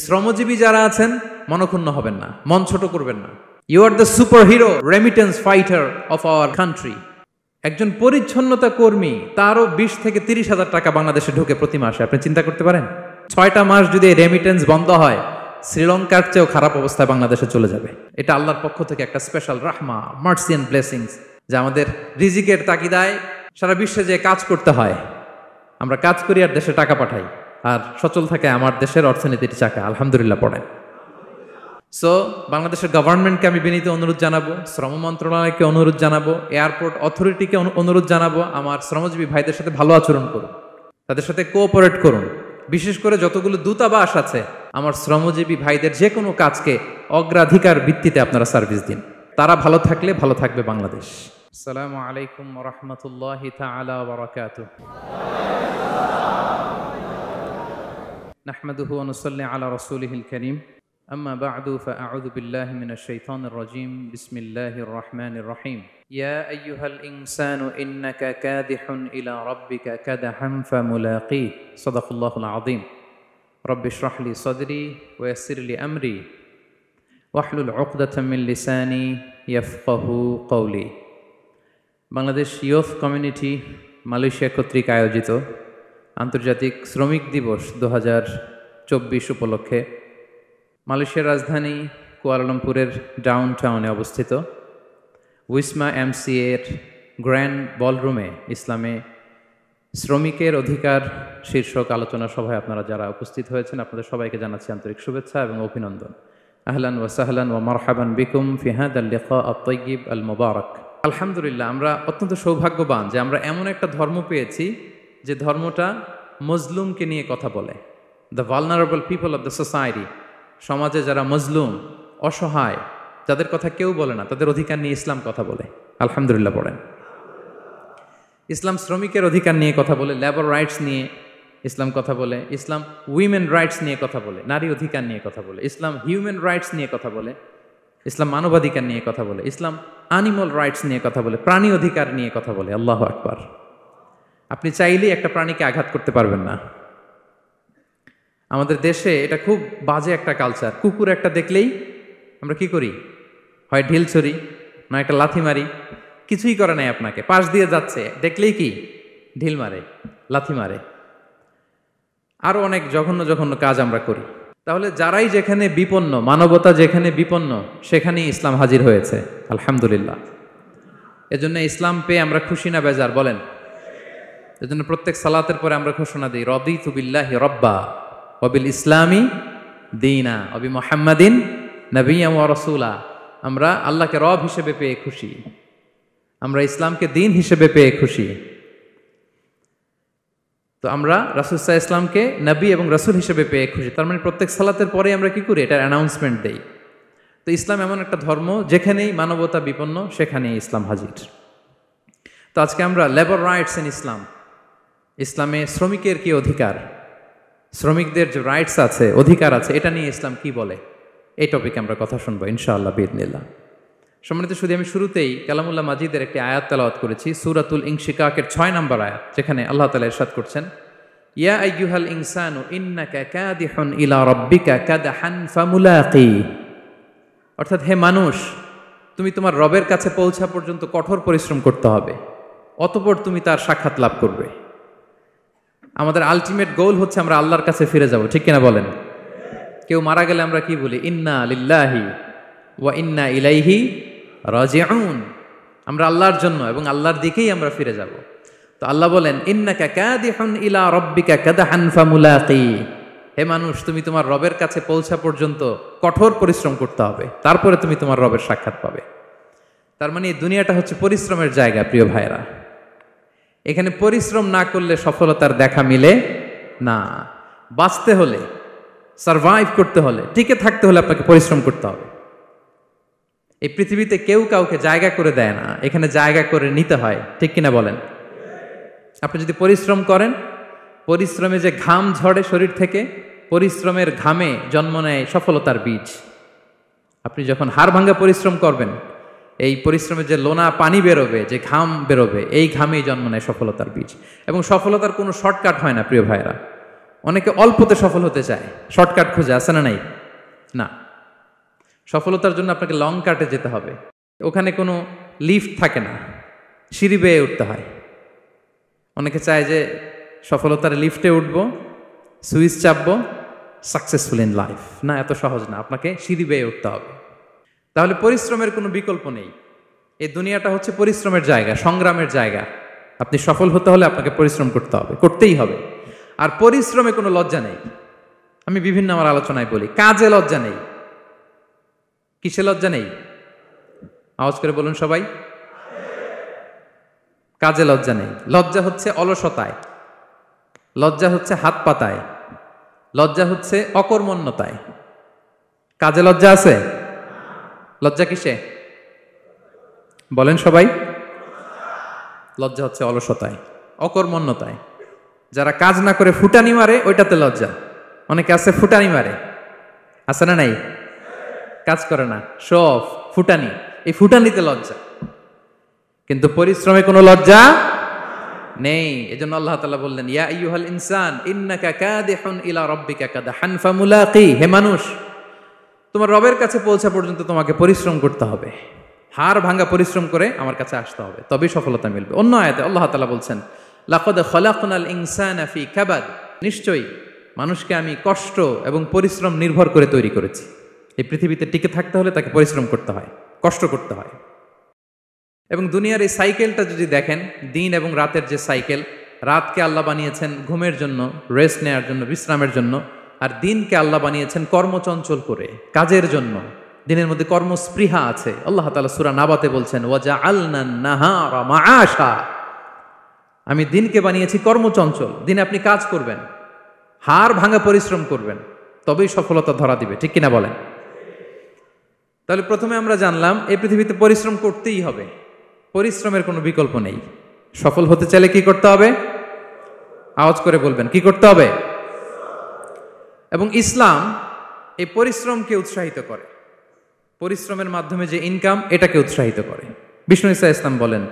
শ্রমজীবী যারা আছেন মনক্ষুণ্ণ হবেন না, মন ছোট করবেন না। You are the super hero remittance fighter of our country. একজন পরিচ্ছন্নতা কর্মী, তারও 20 থেকে 30,000 টাকা বাংলাদেশে ঢোকে প্রতি মাসে। আপনি চিন্তা করতে পারেন 6টা মাস যদি রেমিটেন্স বন্ধ হয়, শ্রীলঙ্কার চেয়েও খারাপ অবস্থায় বাংলাদেশে চলে যাবে। এটা আল্লাহর পক্ষ থেকে একটা স্পেশাল রাহমা, মার্সি এন্ড ব্লেসিংস, যা আমাদের রিজিকের তাগিদায় সারা বিশ্বে যে কাজ করতে হয়, আমরা কাজ করি আর দেশে টাকা পাঠাই, আর সচল থাকে আমার দেশের অর্থনীতির চাকা। আলহামদুলিল্লাহ পড়েন। সো বাংলাদেশের গভর্নমেন্টকে আমি বিনীত অনুরোধ জানাবো, শ্রম মন্ত্রণালয়কে অনুরোধ জানাবো, এয়ারপোর্ট অথরিটিকে অনুরোধ জানাবো, আমার শ্রমজীবী ভাইদের সাথে ভালো আচরণ করুন, তাদের সাথে কোঅপারেট করুন। বিশেষ করে যতগুলো দূতাবাস আছে, আমার শ্রমজীবী ভাইদের যে কোনো কাজকে অগ্রাধিকার ভিত্তিতে আপনারা সার্ভিস দিন। তারা ভালো থাকলে ভালো থাকবে বাংলাদেশ। আসসালামু আলাইকুম ওয়া রাহমাতুল্লাহি তাআলা ওয়া বারাকাতুহু। নাহমাদুহু ওয়া নুসাল্লি আলা রাসূলিহিল কারীম। أما بعد فأعوذ بالله من الشيطان الرجيم بسم الله الرحمن الرحيم يا أيها الإنسان إنك كادح إلى ربك كدحا فملاقيه صدق الله العظيم رب اشرح لي صدري ويسر لي أمري واحلل عقدة من لساني يفقه قولي। বাংলাদেশ ইয়ুথ কমিউনিটি মালয়েশিয়া কর্তৃক আয়োজিত আন্তর্জাতিক শ্রমিক দিবস 2024 উপলক্ষে মালয়েশিয়ার রাজধানী কুয়ালালামপুরের ডাউন টাউনে অবস্থিত উইসমা এমসিএর গ্র্যান্ড বলরুমে ইসলামে শ্রমিকের অধিকার শীর্ষক আলোচনা সভায় আপনারা যারা উপস্থিত হয়েছেন, আপনাদের সবাইকে জানাচ্ছি আন্তরিক শুভেচ্ছা এবং অভিনন্দন। আহলান ওয়া সাহলান ওয়া মারহাবান বিকুম ফি হাদাল লিকা আত-তাইয়িব আল মুবারাক। আলহামদুলিল্লাহ, আমরা অত্যন্ত সৌভাগ্যবান যে আমরা এমন একটা ধর্ম পেয়েছি যে ধর্মটা মজলুমকে নিয়ে কথা বলে। The vulnerable people of the society, সমাজে যারা মজলুম, অসহায়, যাদের কথা কেউ বলে না, তাদের অধিকার নিয়ে ইসলাম কথা বলে। আলহামদুলিল্লাহ পড়েন। ইসলাম শ্রমিকের অধিকার নিয়ে কথা বলে, লেবার রাইটস নিয়ে ইসলাম কথা বলে, ইসলাম উইমেন রাইটস নিয়ে কথা বলে, নারী অধিকার নিয়ে কথা বলে, ইসলাম হিউম্যান রাইটস নিয়ে কথা বলে, ইসলাম মানবাধিকার নিয়ে কথা বলে, ইসলাম অ্যানিমাল রাইটস নিয়ে কথা বলে, প্রাণী অধিকার নিয়ে কথা বলে। আল্লাহু আকবার। আপনি চাইলেই একটা প্রাণীকে আঘাত করতে পারবেন না। আমাদের দেশে এটা খুব বাজে একটা কালচার। কুকুর একটা দেখলেই আমরা কি করি? হয় ঢিল ছড়ি, না একটা লাথি মারি। কিছুই করে নাই আপনাকে, পাশ দিয়ে যাচ্ছে, দেখলেই কি ঢিল মারে, লাথি মারে। আরো অনেক জঘন্য জঘন্য কাজ আমরা করি। তাহলে যারাই যেখানে বিপন্ন, মানবতা যেখানে বিপন্ন, সেখানেই ইসলাম হাজির হয়েছে। আলহামদুলিল্লাহ। এজন্য ইসলাম পেয়ে আমরা খুশি না বেজার বলেন? এজন্য প্রত্যেক সালাতের পরে আমরা ঘোষণা দিই, রাদিতু বিল্লাহি রাব্বা ওয়াবিল ইসলামি দীনা ওয়াবি মুহাম্মাদিন নাবিয়্যান ওয়া রাসূলা। আমরা আল্লাহকে রব হিসেবে পেয়ে খুশি, আমরা ইসলামকে দিন হিসেবে পেয়ে খুশি। তো আমরা রাসূল সাল্লাল্লাহু আলাইহি ইসলামকে নবী এবং রাসূল হিসেবে পেয়ে খুশি। তার মানে প্রত্যেক সালাতের পরে আমরা কি করি? এটার অ্যানাউন্সমেন্ট দেই। তো ইসলাম এমন একটা ধর্ম, যেখানেই মানবতা বিপন্ন সেখানেই ইসলাম হাজির। তো আজকে আমরা লেবার রাইটস ইন ইসলাম, ইসলামে শ্রমিকের কি অধিকার, শ্রমিকদের যে রাইটস আছে, অধিকার আছে, এটা নিয়ে ইসলাম কি বলে, এই টপিকে আমরা কথা শুনবো ইনশাআল্লাহ বিইذনিল্লাহ। সম্মানিত শুধু আমি শুরুতেই কালামুল্লাহ মাজিদের একটি আয়াত তেলাওয়াত করেছি, সূরাতুল ইনশিকাকের 6 নম্বর আয়াত, যেখানে আল্লাহ তাআলা ইরশাদ করছেন, ইয়া আইয়ুহাল ইনসানু ইন্নাকা কাদিহুন ইলা রাব্বিকা কাদহান ফামুলাকি। অর্থাৎ হে মানুষ, তুমি তোমার রবের কাছে পৌঁছা পর্যন্ত কঠোর পরিশ্রম করতে হবে, অতঃপর তুমি তার সাক্ষাৎ লাভ করবে। আমাদের আলটিমেট গোল হচ্ছে আমরা আল্লাহর কাছে ফিরে যাব, ঠিক কিনা বলেন? কেউ মারা গেলে আমরা কি বলি? ইন্না লিল্লাহি ওয়া ইন্না ইলাইহি রাজিউন। আমরা আল্লাহর জন্য এবং আল্লাহর দিকেই আমরা ফিরে যাব। তো আল্লাহ বলেন, ইন্নাকা কাদিহুন ইলা রাব্বিকা কাদহান ফামুলাকি। হে মানুষ, তুমি তোমার রবের কাছে পৌঁছা পর্যন্ত কঠোর পরিশ্রম করতে হবে, তারপরে তুমি তোমার রবের সাক্ষাৎ পাবে। তার মানে এই দুনিয়াটা হচ্ছে পরিশ্রমের জায়গা। প্রিয় ভাইরা, এখানে পরিশ্রম না করলে সফলতার দেখা মিলে না। বাঁচতে হলে, সারভাইভ করতে হলে, টিকে থাকতে হলে আপনাকে পরিশ্রম করতে হবে। এই পৃথিবীতে কেউ কাউকে জায়গা করে দেয় না, এখানে জায়গা করে নিতে হয়, ঠিক কিনা বলেন? আপনি যদি পরিশ্রম করেন, পরিশ্রমে যে ঘাম ঝরে শরীর থেকে, পরিশ্রমের ঘামে জন্ম নেয় সফলতার বীজ। আপনি যখন হাড় ভাঙা পরিশ্রম করবেন, এই পরিশ্রমে যে লোনা পানি বেরোবে, যে ঘাম বেরোবে, এই ঘামেই জন্ম নেয় সফলতার বীজ। এবং সফলতার কোনো শর্টকাট হয় না প্রিয় ভাইরা। অনেকে অল্পতে সফল হতে চায়, শর্টকাট খুঁজে, আছে না নাই? না, সফলতার জন্য আপনাকে লং কাটে যেতে হবে। ওখানে কোনো লিফট থাকে না, সিঁড়ি বেয়ে উঠতে হয়। অনেকে চায় যে সফলতার লিফটে উঠবো, সুইচ চাপবো, সাকসেসফুল ইন লাইফ। না, এত সহজ না, আপনাকে সিঁড়ি বেয়ে উঠতে হবে। তাহলে পরিশ্রমের কোনো বিকল্প নেই। এই দুনিয়াটা হচ্ছে পরিশ্রমের জায়গা, সংগ্রামের জায়গা। আপনি সফল হতে হলে আপনাকে পরিশ্রম করতে হবে, করতেই হবে। আর পরিশ্রমে কোনো লজ্জা নেই। আমি বিভিন্ন আমার আলোচনায় বলি, কাজে লজ্জা নেই। কিসে লজ্জা নেই? আওয়াজ করে বলুন সবাই। কাজে লজ্জা নেই। লজ্জা হচ্ছে অলসতায়, লজ্জা হচ্ছে হাত পাতায়, লজ্জা হচ্ছে অকর্মণ্যতায়। কাজে লজ্জা আছে? লজ্জা কিসে বলেন সবাই? লজ্জা হচ্ছে অলসতায়, অকর্মণ্যতায়। যারা কাজ না করে ফুটানি মারে, ওইটাতে লজ্জা। অনেকে আছে ফুটানি মারে, আছে না নাই? কাজ করে না, শো অফ, ফুটানি। এই ফুটানিতে লজ্জা, কিন্তু পরিশ্রমে কোনো লজ্জা নেই। এজন্য আল্লাহ তাআলা বললেন, ইয়া আইয়ুহাল ইনসান ইন্নাকা কাদিহুন ইলা রাব্বিকা কাদহান ফামুলাকি। হে মানুষ, তোমার রবের কাছে পৌঁছা পর্যন্ত তোমাকে পরিশ্রম করতে হবে, হাড় ভাঙা পরিশ্রম করে আমার কাছে আসতে হবে, তবেই সফলতা মিলবে। অন্য আয়াতে আল্লাহ তাআলা বলছেন, লাকাদ খলাকনাল ইনসানা ফি কাবাদ। নিশ্চয়ই মানুষকে আমি কষ্ট এবং পরিশ্রম নির্ভর করে তৈরি করেছি। এই পৃথিবীতে টিকে থাকতে হলে তাকে পরিশ্রম করতে হয়, কষ্ট করতে হয়। এবং দুনিয়ার এই সাইকেলটা যদি দেখেন, দিন এবং রাতের যে সাইকেল, রাতকে আল্লাহ বানিয়েছেন ঘুমের জন্য, রেস্ট নেওয়ার জন্য, বিশ্রামের জন্য। আর দিনকে আল্লাহ বানিয়েছেন কর্মচঞ্চল করে, কাজের জন্য। দিনের মধ্যে কর্মস্পৃহা আছে। আল্লাহ তাআলা সূরা নাবাতে বলছেন, ওয়াজআলনান নাহারা মাআশা। আমি দিনকে বানিয়েছি কর্মচঞ্চল। দিনে আপনি কাজ করবেন, হাড় ভাঙা পরিশ্রম করবেন, তবেই সফলতা ধরা দিবে। ঠিক কিনা বলেন? তাহলে প্রথমে আমরা জানলাম এই পৃথিবীতে পরিশ্রম করতেই হবে, পরিশ্রমের কোনো বিকল্প নেই। সফল হতে চাইলে কি করতে হবে? আওয়াজ করে বলবেন, কি করতে হবে? এবং ইসলাম এই পরিশ্রমকে উৎসাহিত করে। পরিশ্রমের মাধ্যমে যে ইনকাম, এটাকে উৎসাহিত করে। বিষ্ণু ঈসা ইসলাম বলেন,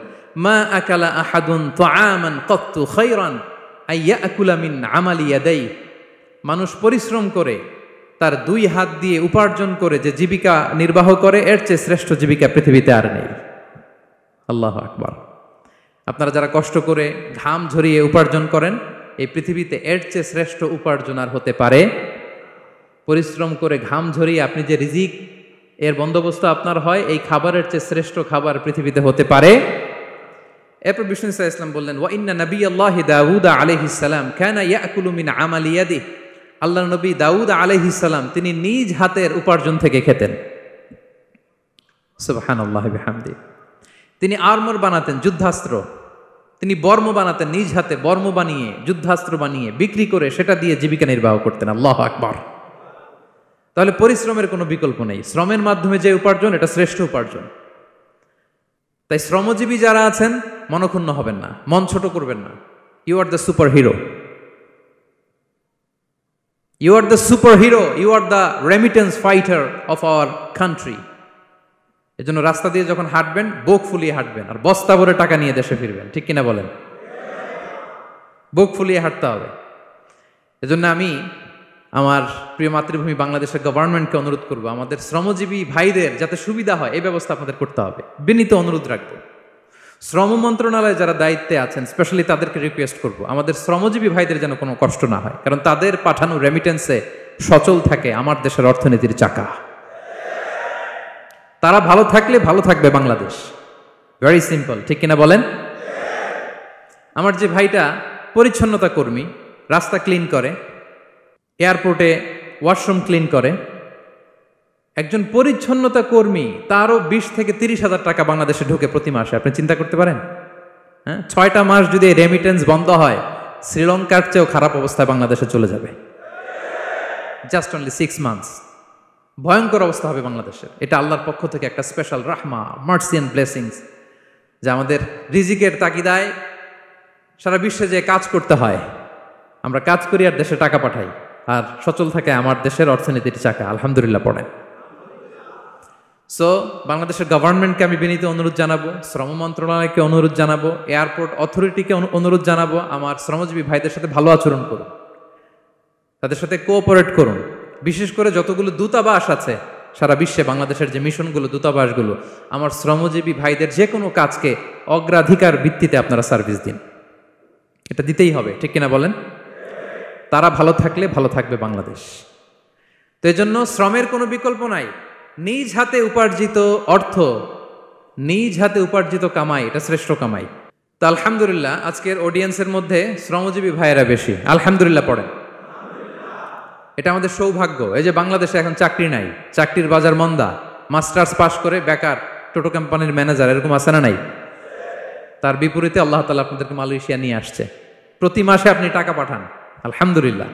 মা আকালা আহাদুন তাআমান কাত্তু খায়রান আইয়াকুলা মিন আমালি ইয়াদাই। মানুষ পরিশ্রম করে তার দুই হাত দিয়ে উপার্জন করে যে জীবিকা নির্বাহ করে, এর চেয়ে শ্রেষ্ঠ জীবিকা পৃথিবীতে আর নেই। আল্লাহু আকবার। আপনারা যারা কষ্ট করে ঘাম ঝরিয়ে উপার্জন করেন, এই পৃথিবীতে এর চেয়ে শ্রেষ্ঠ উপার্জন আর হতে পারে? পরিশ্রম করে ঘাম ঝরিয়ে আপনি যে রিজিক এর বন্দোবস্ত আপনার হয়, এই খাবারের চেয়ে শ্রেষ্ঠ খাবার পৃথিবীতে হতে পারে? এরপর বিষ্ণু ঈসা ইসলাম বললেন, ওয়া ইন্না নাবিয়াল্লাহি দাউদ আলাইহিস সালাম কানা ইয়াকুলু মিন আমালি ইয়াদিহি। আল্লাহর নবী দাউদ আলাইহিস সালাম তিনি নিজ হাতের উপার্জন থেকে খেতেন। সুবহানাল্লাহি বিহামদিহি। তিনি আর্মর বানাতেন, যুদ্ধাস্ত্র। তিনি বর্ম বানাতেন, নিজ হাতে বর্ম বানিয়ে, যুদ্ধাস্ত্র বানিয়ে বিক্রি করে সেটা দিয়ে জীবিকা নির্বাহ করতেন। আল্লাহু আকবার। তাহলে পরিশ্রমের কোনো বিকল্প নেই। শ্রমের মাধ্যমে যে উপার্জন, এটা শ্রেষ্ঠ উপার্জন। তাই শ্রমজীবী যারা আছেন, মনক্ষুণ্ণ হবেন না, মন ছোট করবেন না। You are the super hero, you are the super hero, you are the remittance fighter of our country. এজন্য রাস্তা দিয়ে যখন হাঁটবেন, বুক ফুলিয়ে হাঁটবেন, আর বস্তা ভরে টাকা নিয়ে দেশে ফিরবেন। ঠিক কিনা বলেন? বুক ফুলিয়ে হাঁটতে হবে। এজন্য আমি আমার প্রিয় মাতৃভূমি বাংলাদেশের গভর্নমেন্টকে অনুরোধ করব, আমাদের শ্রমজীবী ভাইদের যাতে সুবিধা হয়, এই ব্যবস্থা আপনাদের করতে হবে। বিনীত অনুরোধ রাখবো। শ্রম মন্ত্রণালয়ে যারা দায়িত্বে আছেন, স্পেশালি তাদেরকে রিকোয়েস্ট করব, আমাদের শ্রমজীবী ভাইদের যেন কোনো কষ্ট না হয়, কারণ তাদের পাঠানো রেমিটেন্সে সচল থাকে আমার দেশের অর্থনীতির চাকা। তারা ভালো থাকলে ভালো থাকবে বাংলাদেশ। Very simple. ঠিক কিনা বলেন? আমার যে ভাইটা পরিচ্ছন্নতা কর্মী, রাস্তা ক্লিন করে, এয়ারপোর্টে ওয়াশরুম ক্লিন করে, একজন পরিচ্ছন্নতা কর্মী, তারও 20 থেকে 30 হাজার টাকা বাংলাদেশে ঢোকে প্রতি মাসে। আপনি চিন্তা করতে পারেন? হ্যাঁ, 6টা মাস যদি রেমিটেন্স বন্ধ হয়, শ্রীলঙ্কার চেয়েও খারাপ অবস্থায় বাংলাদেশে চলে যাবে। Just only 6 months. ভয়ঙ্কর অবস্থা হবে বাংলাদেশের। এটা আল্লাহর পক্ষ থেকে একটা স্পেশাল রাহমা, মার্সি এন্ড ব্লেসিংস, যে আমাদের রিজিকের তাগিদায় সারা বিশ্বে যে কাজ করতে হয়, আমরা কাজ করি আর দেশে টাকা পাঠাই, আর সচল থাকে আমার দেশের অর্থনীতির চাকা। আলহামদুলিল্লাহ পড়েন। সো বাংলাদেশের গভর্নমেন্টকে আমি বিনীত অনুরোধ জানাবো, শ্রম মন্ত্রণালয়কে অনুরোধ জানাবো, এয়ারপোর্ট অথরিটিকে অনুরোধ জানাবো, আমার শ্রমজীবী ভাইদের সাথে ভালো আচরণ করুন। তাদের সাথে কোঅপারেট করুন। বিশেষ করে যতগুলো দূতাবাস আছে সারা বিশ্বে, বাংলাদেশের যে মিশনগুলো, দূতাবাসগুলো, আমার শ্রমজীবী ভাইদের যে কোনো কাজকে অগ্রাধিকার ভিত্তিতে আপনারা সার্ভিস দিন। এটা দিতেই হবে, ঠিক কিনা বলেন? তারা ভালো থাকলে ভালো থাকবে বাংলাদেশ। তো এই জন্য শ্রমের কোনো বিকল্প নাই। নিজ হাতে উপার্জিত অর্থ, নিজ হাতে উপার্জিত কামাই, এটা শ্রেষ্ঠ কামাই। তো আলহামদুলিল্লাহ আজকের অডিয়েন্সের মধ্যে শ্রমজীবী ভাইয়েরা বেশি, আলহামদুলিল্লাহ পড়েন। এটা আমাদের সৌভাগ্য। এই যে বাংলাদেশে এখন চাকরি নাই, চাকরির বাজার মন্দা, মাস্টার্স পাশ করে বেকার টোটো কোম্পানির ম্যানেজার, এরকম আছে না নাই? তার বিপরীতে আল্লাহ তাআলা আপনাদেরকে মালয়েশিয়া নিয়ে আসছে। প্রতি মাসে আপনি টাকা পাঠান, আলহামদুলিল্লাহ।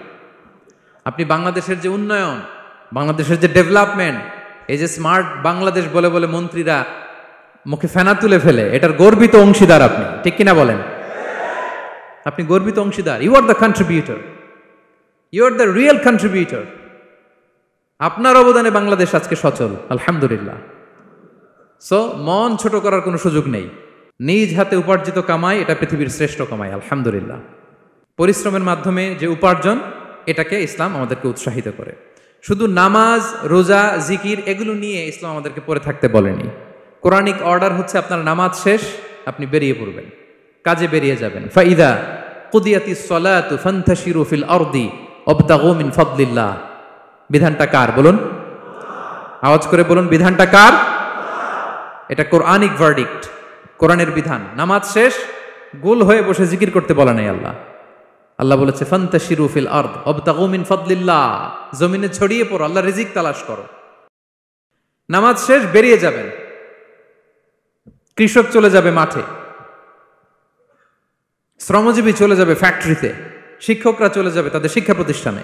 আপনি বাংলাদেশের যে উন্নয়ন, বাংলাদেশের যে ডেভেলপমেন্ট, এই যে স্মার্ট বাংলাদেশ বলে বলে মন্ত্রীরা মুখে ফেনা তুলে ফেলে, এটার গর্বিত অংশীদার আপনি, ঠিক কিনা বলেন? আপনি গর্বিত অংশীদার। You are the contributor, you are the real contributor. আপনার অবদানে বাংলাদেশ আজকে সচল, আলহামদুলিল্লাহ। সো মন ছোট করার কোনো সুযোগ নেই। নিজ হাতে উপার্জিত কামাই, এটা পৃথিবীর শ্রেষ্ঠ কামাই, আলহামদুলিল্লাহ। পরিশ্রমের মাধ্যমে যে উপার্জন, এটাকে ইসলাম আমাদেরকে উৎসাহিত করে। শুধু নামাজ, রোজা, জিকির এগুলো নিয়ে ইসলাম আমাদেরকে পড়ে থাকতে বলেনি। কোরআনিক অর্ডার হচ্ছে আপনার নামাজ শেষ, আপনি বেরিয়ে পড়বেন, কাজে বেরিয়ে যাবেন। ফাইদা কুদিয়াতিস সালাতু ফান্তাশিরু ফিল আরদি ওয়াবতাগু মিন ফাদলিল্লাহ। বিধানটা কার বলুন? আওয়াজ করে বলুন, বিধানটা কার? এটা কোরআনিক ভার্ডিক্ট, কোরআনের বিধান। নামাজ শেষ, গোল হয়ে বসে জিকির করতে বলা নাই আল্লাহ। আল্লাহ বলেছে ফান্তাশিরু ফিল আরদ ওয়াবতাগু মিন ফাদলিল্লাহ, জমিনে ছড়িয়ে পড়ো, আল্লাহর রিজিক তালাশ করো। নামাজ শেষ, বেরিয়ে যাবেন। কৃষক চলে যাবে মাঠে, শ্রমজীবী চলে যাবে ফ্যাক্টরিতে, শিক্ষকরা চলে যাবে তাদের শিক্ষা প্রতিষ্ঠানে,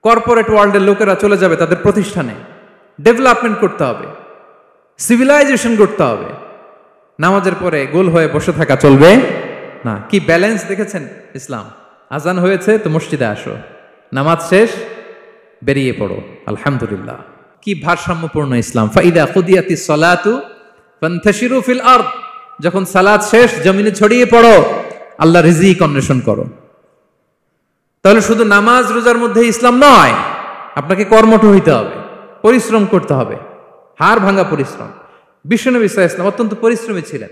কর্পোরেট ওয়ার্ল্ডের লোকেরা চলে যাবে তাদের প্রতিষ্ঠানে। ডেভেলপমেন্ট করতে হবে, সিভিলাইজেশন করতে হবে। নামাজের পরে গোল হয়ে বসে থাকা চলবে না। কি ব্যালেন্স দেখেছেন ইসলাম? আজান হয়েছে তো মসজিদে আসো, নামাজ শেষ বেরিয়ে পড়ো, আলহামদুলিল্লাহ। কি ভারসাম্যপূর্ণ ইসলাম। ফাইদা কুদিয়াতিস সালাতু ফান্তাশিরু ফিল আরদ, যখন সালাত শেষ জমিনে ছড়িয়ে পড়ো, আল্লাহ রিজিক অন্বেষণ করো। তাহলে শুধু নামাজ রোজার মধ্যে ইসলাম নয়, আপনাকে কর্মঠ হইতে হবে, পরিশ্রম করতে হবে, হাড় ভাঙা পরিশ্রম। বিশ্বনবী সাল্লাল্লাহু আলাইহি ওয়াসাল্লাম অত্যন্ত পরিশ্রমী ছিলেন।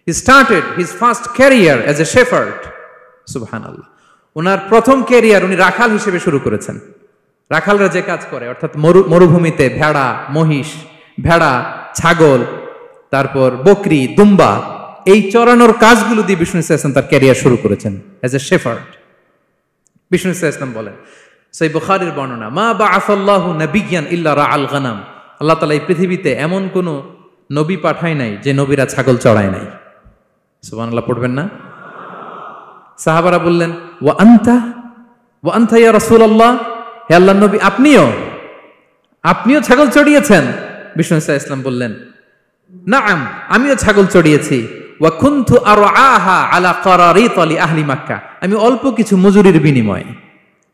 He started his first career as a shepherd, সুবহানাল্লাহ। ওনার প্রথম ক্যারিয়ার উনি রাখাল হিসেবে শুরু করেছেন। রাখালরা যে কাজ করে, অর্থাৎ মরুভূমিতে ভেড়া, মহিষ, ভেড়া, ছাগল, তারপর বকরি, দুম্বা, এই চরানোর কাজগুলো দিয়ে বিষ্ণু সাল্লাল্লাহু আলাইহি ওয়াসাল্লাম তার ক্যারিয়ার শুরু করেছেন অ্যাজ এ শেফার্ড। বিষ্ণু সাল্লাল্লাহু আলাইহি ওয়াসাল্লাম বলেন, সহিহ বুখারীর বর্ণনা, মা বাআসাল্লাহু নাবিয়্যান ইল্লা রাআল গানাম। আল্লাহ তাআলা এই পৃথিবীতে এমন কোন নবী পাঠায় নাই যে নবীরা ছাগল চড়ায় নাই। সুবহানাল্লাহ পড়বেন না? সাহাবারা বললেন, ওয়া আনতা ইয়া রাসূলুল্লাহ, হে আল্লাহর নবী, আপনিও ছাগল চড়িয়েছেন? বিষ্ণু সাল্লাল্লাহু আলাইহি ওয়াসাল্লাম বললেন, নাআম, আমিও ছাগল চড়িয়েছি। ওয়া কুনতু আরআহা আলা কারারিত লি আহলি মক্কা, আমি অল্প কিছু মজুরির বিনিময়ে,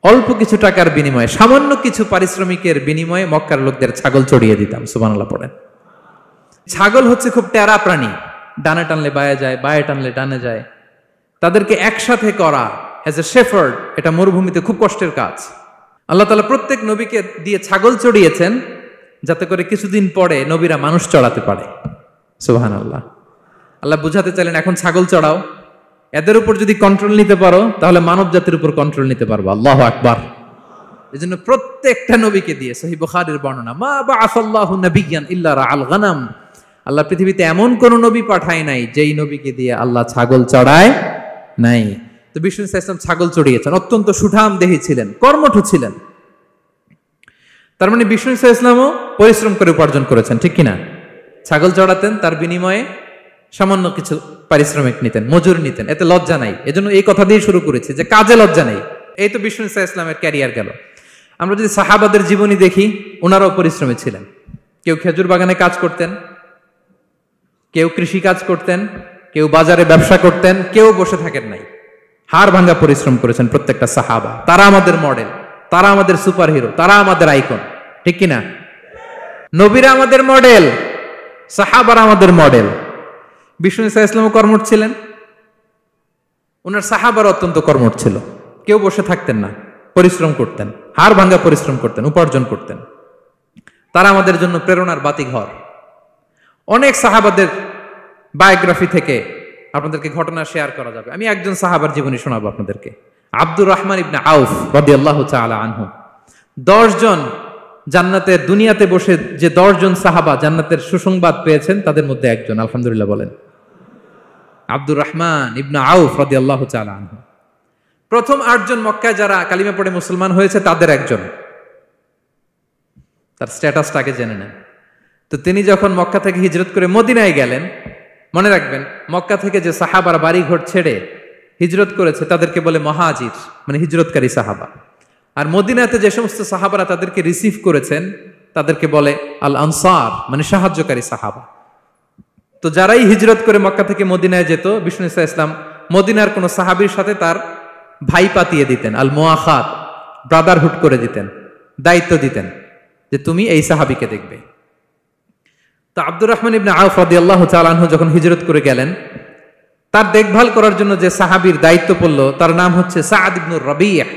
অল্প কিছু টাকার বিনিময়ে, সামান্য কিছু পারিশ্রমিকের বিনিময়ে মক্কার লোকদের ছাগল চড়িয়ে দিতাম। সুবহানাল্লাহ পড়েন। ছাগল হচ্ছে খুব টেরা প্রাণী, ডানে টানলে বায়ে যায়, বায়ে টানলে ডানে যায়। তাদেরকে একসাথে করা অ্যাজ এ শেফার্ড, এটা মরুভূমিতে খুব কষ্টের কাজ। আল্লাহ তাআলা প্রত্যেক নবীকে দিয়ে ছাগল চড়িয়েছেন যাতে করে কিছুদিন পরে নবীরা মানুষ চড়াতে পারে। সুবহানাল্লাহ। আল্লাহ বুঝাতে চাইলেন, এখন ছাগল চড়াও, এদের উপর যদি কন্ট্রোল নিতে পারো তাহলে মানব জাতির উপর কন্ট্রোল নিতে পারবো। আল্লাহু আকবার। এজন্য প্রত্যেকটা নবীকে দিয়ে, সহিহ বুখারীর বর্ণনা, মা বাআসাল্লাহু নাবিয়্যান ইল্লা রাআল গানাম, আল্লাহ পৃথিবীতে এমন কোন নবী পাঠায় নাই যেই নবীকে দিয়ে আল্লাহ ছাগল চড়ায় নাই। তো বিষ্ণু সাল্লাল্লাহু আলাইহি ওয়াসাল্লাম ছাগল চড়িয়েছেন, অত্যন্ত সুঠাম দেহী ছিলেন, কর্মঠ ছিলেন। তার মানে বিষ্ণু সাল্লাল্লাহু আলাইহি ওয়াসাল্লামও পরিশ্রম করে উপার্জন করেছেন, ঠিক কিনা? ছাগল চড়াতেন, তার বিনিময়ে সামান্য কিছু পারিশ্রমিক নিতেন, মজুর নিতেন, এতে লজ্জা নাই। এজন্য এই কথা দিয়ে শুরু করেছি যে কাজে লজ্জা নেই। এই তো বিষ্ণু সাল্লাল্লাহু আলাইহি ওয়াসাল্লামের ক্যারিয়ার গেল। আমরা যদি সাহাবাদের জীবনী দেখি, ওনারাও পরিশ্রমী ছিলেন। কেউ খেজুর বাগানে কাজ করতেন, কেউ কৃষি কাজ করতেন, কেউ বাজারে ব্যবসা করতেন, কেউ বসে থাকেন নাই। হাড় ভাঙা পরিশ্রম করেছেন প্রত্যেকটা সাহাবা। তারা আমাদের মডেল, তারা আমাদের সুপার হিরো, তারা আমাদের আইকন, ঠিক কিনা? নবীরা আমাদের মডেল, সাহাবারা আমাদের মডেল। বিষ্ণু সাল্লাল্লাহু আলাইহি ওয়াসাল্লাম কর্মঠ ছিলেন, ওনার সাহাবারা অত্যন্ত কর্মঠ ছিল, কেউ বসে থাকতেন না, পরিশ্রম করতেন, হাড় ভাঙ্গা পরিশ্রম করতেন, উপার্জন করতেন। তারা আমাদের জন্য প্রেরণার বাতিঘর। অনেক সাহাবাদের বায়োগ্রাফি থেকে আপনাদেরকে ঘটনা শেয়ার করা যাবে। আমি একজন সাহাবার জীবনী শোনাবো আপনাদেরকে। আব্দুর রহমান ইবনে আউফ রাদিয়াল্লাহু তাআলা আনহু। 10 জন জান্নাতের, দুনিয়াতে বসে যে 10 জন সাহাবা জান্নাতের সুসংবাদ পেয়েছেন তাদের মধ্যে একজন, আলহামদুলিল্লাহ বলেন। আব্দুর রহমান ইবনে আউফ রাদিয়াল্লাহু তাআলা আনহু প্রথম 8 জন মক্কায় যারা কালিমা পড়ে মুসলমান হয়েছে তাদের একজন। তার স্ট্যাটাসটাকে জেনে নেন। তো তিনি যখন মক্কা থেকে হিজরত করে মদিনায় গেলেন, মনে রাখবেন মক্কা থেকে যে সাহাবারা বাড়ি ঘর ছেড়ে হিজরত করেছে তাদেরকে বলে মহাজির, মানে হিজরতকারী সাহাবা। আর মদিনাতে যে সমস্ত সাহাবারা তাদেরকে রিসিভ করেছেন তাদেরকে বলে আল আনসার, মানে সাহায্যকারী সাহাবা। তো যারাই হিজরত করে মক্কা থেকে মদিনায় যেত, বিষ্ণু ইসলাম মদিনার কোন সাহাবীর সাথে তার ভাই পাতিয়ে দিতেন, আল মুআখাত, ব্রাদারহুড করে দিতেন, দায়িত্ব দিতেন যে তুমি এই সাহাবীকে দেখবে। তো আব্দুর রহমান ইবনে আউফ রাদিয়াল্লাহু তাআলা আনহু যখন হিজরত করে গেলেন, তার দেখভাল করার জন্য যে সাহাবীর দায়িত্ব পড়ল তার নাম হচ্ছে সাআদ ইবনে রাবিয়া,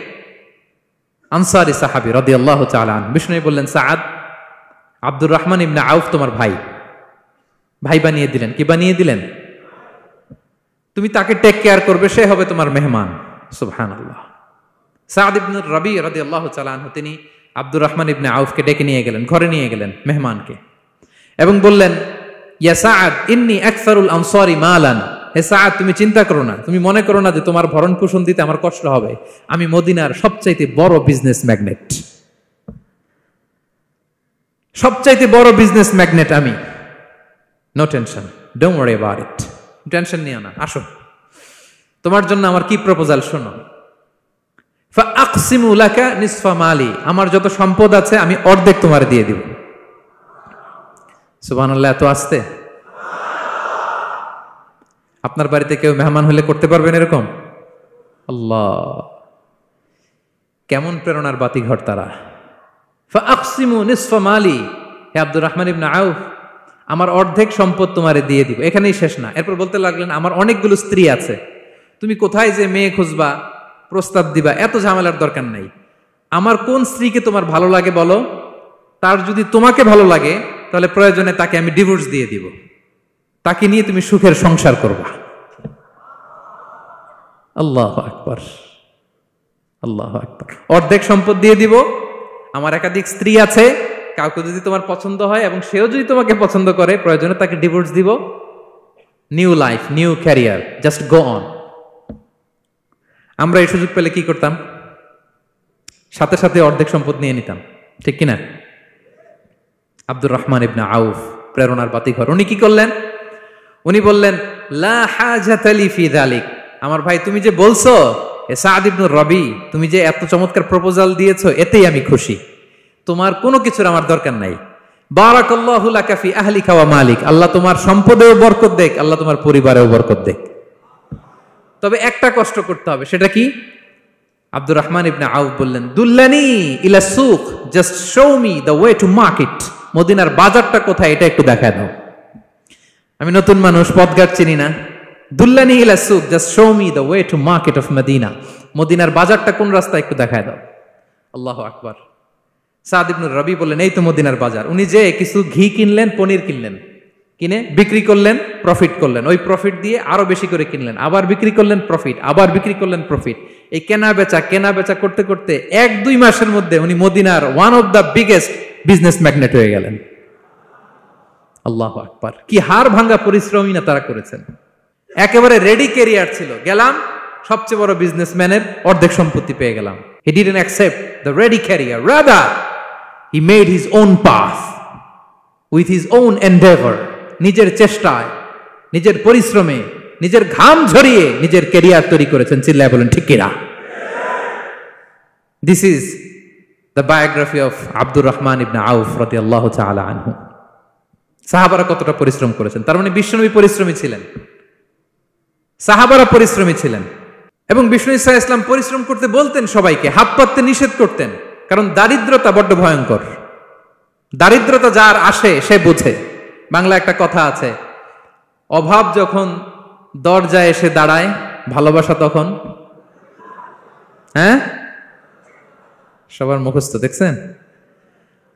আনসারী সাহাবী রাদিয়াল্লাহু তাআলা আনহু। বিষ্ণু বললেন, সাআদ, আব্দুর রহমান ইবনে আউফ তোমার ভাই, ভাই বানিয়ে দিলেন। কি বানিয়ে দিলেন? তুমি তাকে টেক কেয়ার করবে, সে হবে তোমার মেহমান। সুবহানাল্লাহ। সাআদ ইবনে রাবি রাদিয়াল্লাহু তাআলা আনহু তিনি আব্দুর রহমান ইবনে আউফকে ডেকে নিয়ে গেলেন, ঘরে নিয়ে গেলেন মেহমানকে, এবং বললেন, ইয়া সাআদ ইন্নী আকসারুল আনসারি মালান। হে সাআদ, তুমি চিন্তা করো না, তুমি মনে করো না যে তোমার ভরণ পোষণ দিতে আমার কষ্ট হবে। আমি মদিনার সবচাইতে বড় বিজনেস ম্যাগনেট, সবচাইতে বড় বিজনেস ম্যাগনেট আমি। No tension, don't worry about it. Tension নিও না, আসো, তোমার জন্য আমার কি প্রপোজাল শোনো। ফাআকসিমু লাকা নিসফা মালি, আমার যত সম্পদ আছে আমি অর্ধেক তোমার দিয়ে দিব। সুবহানাল্লাহ, এত আসতে। আপনার বাড়িতে কেউ মেহমান হলে করতে পারবেন এরকম? আল্লাহ, কেমন প্রেরণার বাতিঘর তারা। ফাআকসিমু নিসফা মালি, হে আব্দুর রহমান ইবনে আউফ, আমার অর্ধেক সম্পদ তোমারে দিয়ে দিব। এখানেই শেষ না, এরপর বলতে লাগলেন, আমার অনেকগুলো স্ত্রী আছে, তুমি কোথায় যে মেয়ে খুঁজবা, প্রস্তাব দিবা, এত ঝামেলার দরকার নাই। আমার কোন স্ত্রীকে তোমার ভালো লাগে বলো, তার যদি তোমাকে ভালো লাগে তাহলে প্রয়োজনে তাকে আমি ডিভোর্স দিয়ে দিব, তাকে নিয়ে তুমি সুখের সংসার করবা। আল্লাহু আকবার, আল্লাহু আকবার। অর্ধেক সম্পদ দিয়ে দিব, আমার একাধিক স্ত্রী আছে, কাউকে যদি তোমার পছন্দ হয় এবং সেও যদি তোমাকে পছন্দ করে, প্রয়োজনে তাকে ডিভোর্স দিব। New life, new career, just go on. আমরা এই সুযোগ পেলে কি করতাম? সাথে সাথে অর্ধেক সম্পদ নিয়ে নিতাম, ঠিক কিনা? আব্দুর রহমান ইবনে আউফ প্রেরণার বাতিঘর। উনি কি করলেন? উনি বললেন, লা হাজাতা লি ফি যালিক। আমার ভাই, তুমি যে বলছো, এ সাআদ ইবনে রাবি, তুমি যে এত চমৎকার প্রপোজাল দিয়েছো, এতেই আমি খুশি। তোমার কোনো কিছুর আমার দরকার নাই। বারাকাল্লাহু লাকা ফি আহলিকা ওয়া মালিক, আল্লাহ তোমার সম্পদেও বরকত দেখ, আল্লাহ তোমার পরিবারেও বরকত দেখ। তবে একটা কষ্ট করতে হবে, সেটা কি? আব্দুর রহমান ইবনে আউফ বললেন, দুল্লানি ইলা সুক, just show me the way to market. মদিনার বাজারটা কোথায় এটা একটু দেখায় দাও। আমি নতুন মানুষ, পথঘাট চিনি না। দুল্লানি ইলা সুক, just show me the way to market of Medina. মদিনার বাজারটা কোন রাস্তা একটু দেখায় দাও। আল্লাহু আকবার। সাদ ইবনে রাবি বললেন, এই তো মদিনার বাজার। উনি যে কিছু ঘি কিনলেন, পনির কিনলেন, কিনে বিক্রি করলেন, প্রফিট করলেন। ওই প্রফিট দিয়ে আরো বেশি করে কিনলেন, আবার বিক্রি করলেন, প্রফিট, আবার বিক্রি করলেন, প্রফিট। এই কেনা বেচা করতে করতে 1-2 মাসের মধ্যে উনি মদিনার one of the biggest business magnate হয়ে গেলেন। আল্লাহু আকবার। কি হাড় ভাঙ্গা পরিশ্রমই না তারা করেছেন। একেবারে রেডি ক্যারিয়ার ছিল, গেলাম সবচেয়ে বড় বিজনেসম্যানের অর্ধেক সম্পত্তি পেয়ে গেলাম। He didn't accept the ready career, rather he made his own path with his own endeavor. নিজের চেষ্টায়, নিজের পরিশ্রমে, নিজের ঘাম ঝরিয়ে নিজের ক্যারিয়ার তৈরি করেছেন। চিল্লায় বলেন ঠিক কিনা? This is the biography of Abdur Rahman ইবনে আউফ রাদিয়াল্লাহু তাআলা আনহু। সাহাবারা কতটা পরিশ্রম করেছেন, তার মানে বিশ্বনবী পরিশ্রমী ছিলেন, সাহাবারা পরিশ্রমী ছিলেন। এবং বিষ্ণু ইসলাম পরিশ্রম করতে বলতেন সবাইকে, হাত পাততে নিষেধ করতেন, কারণ দারিদ্রতা বড্ড ভয়ঙ্কর। দারিদ্রতা যার আসে সে বুঝে। বাংলা একটা কথা আছে, অভাব যখন দরজায় এসে দাঁড়ায়, ভালোবাসা তখন সবার মুখস্থ, দেখছেন?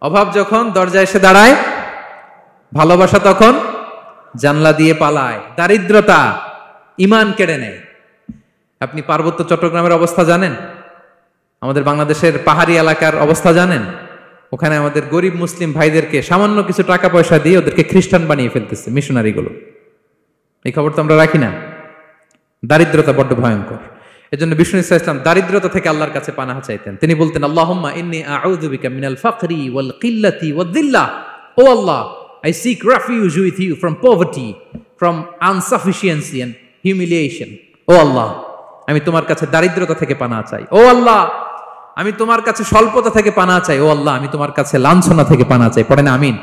অভাব যখন দরজায় এসে দাঁড়ায়, ভালোবাসা তখন জানলা দিয়ে পালায়। দারিদ্রতা ঈমান কেড়ে নেয়। আপনি পার্বত্য চট্টগ্রামের অবস্থা জানেন? আমাদের বাংলাদেশের পাহাড়ি এলাকার অবস্থা জানেন? ওখানে আমাদের গরিব মুসলিম ভাইদেরকে সামান্য কিছু টাকা পয়সা দিয়ে ওদেরকে খ্রিস্টান বানিয়ে ফেলতেছে মিশনারিগুলো। এই খবর তো আমরা রাখি না। দারিদ্রতা বড্ড ভয়ঙ্কর। এজন্য বিষ্ণু ইসা ইসলাম দারিদ্রতা থেকে আল্লাহর কাছে পানাহা চাইতেন। তিনি বলতেন, আল্লাহুম্মা ইন্নী আউযু বিকা মিনাল ফাকরি ওয়াল কিল্লাতি ওয়াদ-দিল্লাহ। ও আল্লাহ, I seek refuge with you from poverty, from insufficiency and humiliation. ও আল্লাহ, আমি তোমার কাছে দারিদ্রতা থেকে পানাহা চাই। ও আল্লাহ, আমি তোমার কাছে স্বল্পতা থেকে পানাহা চাই। ও আল্লাহ, আমি তোমার কাছে লাঞ্ছনা থেকে পানাহা চাই। পড়েন আমিন।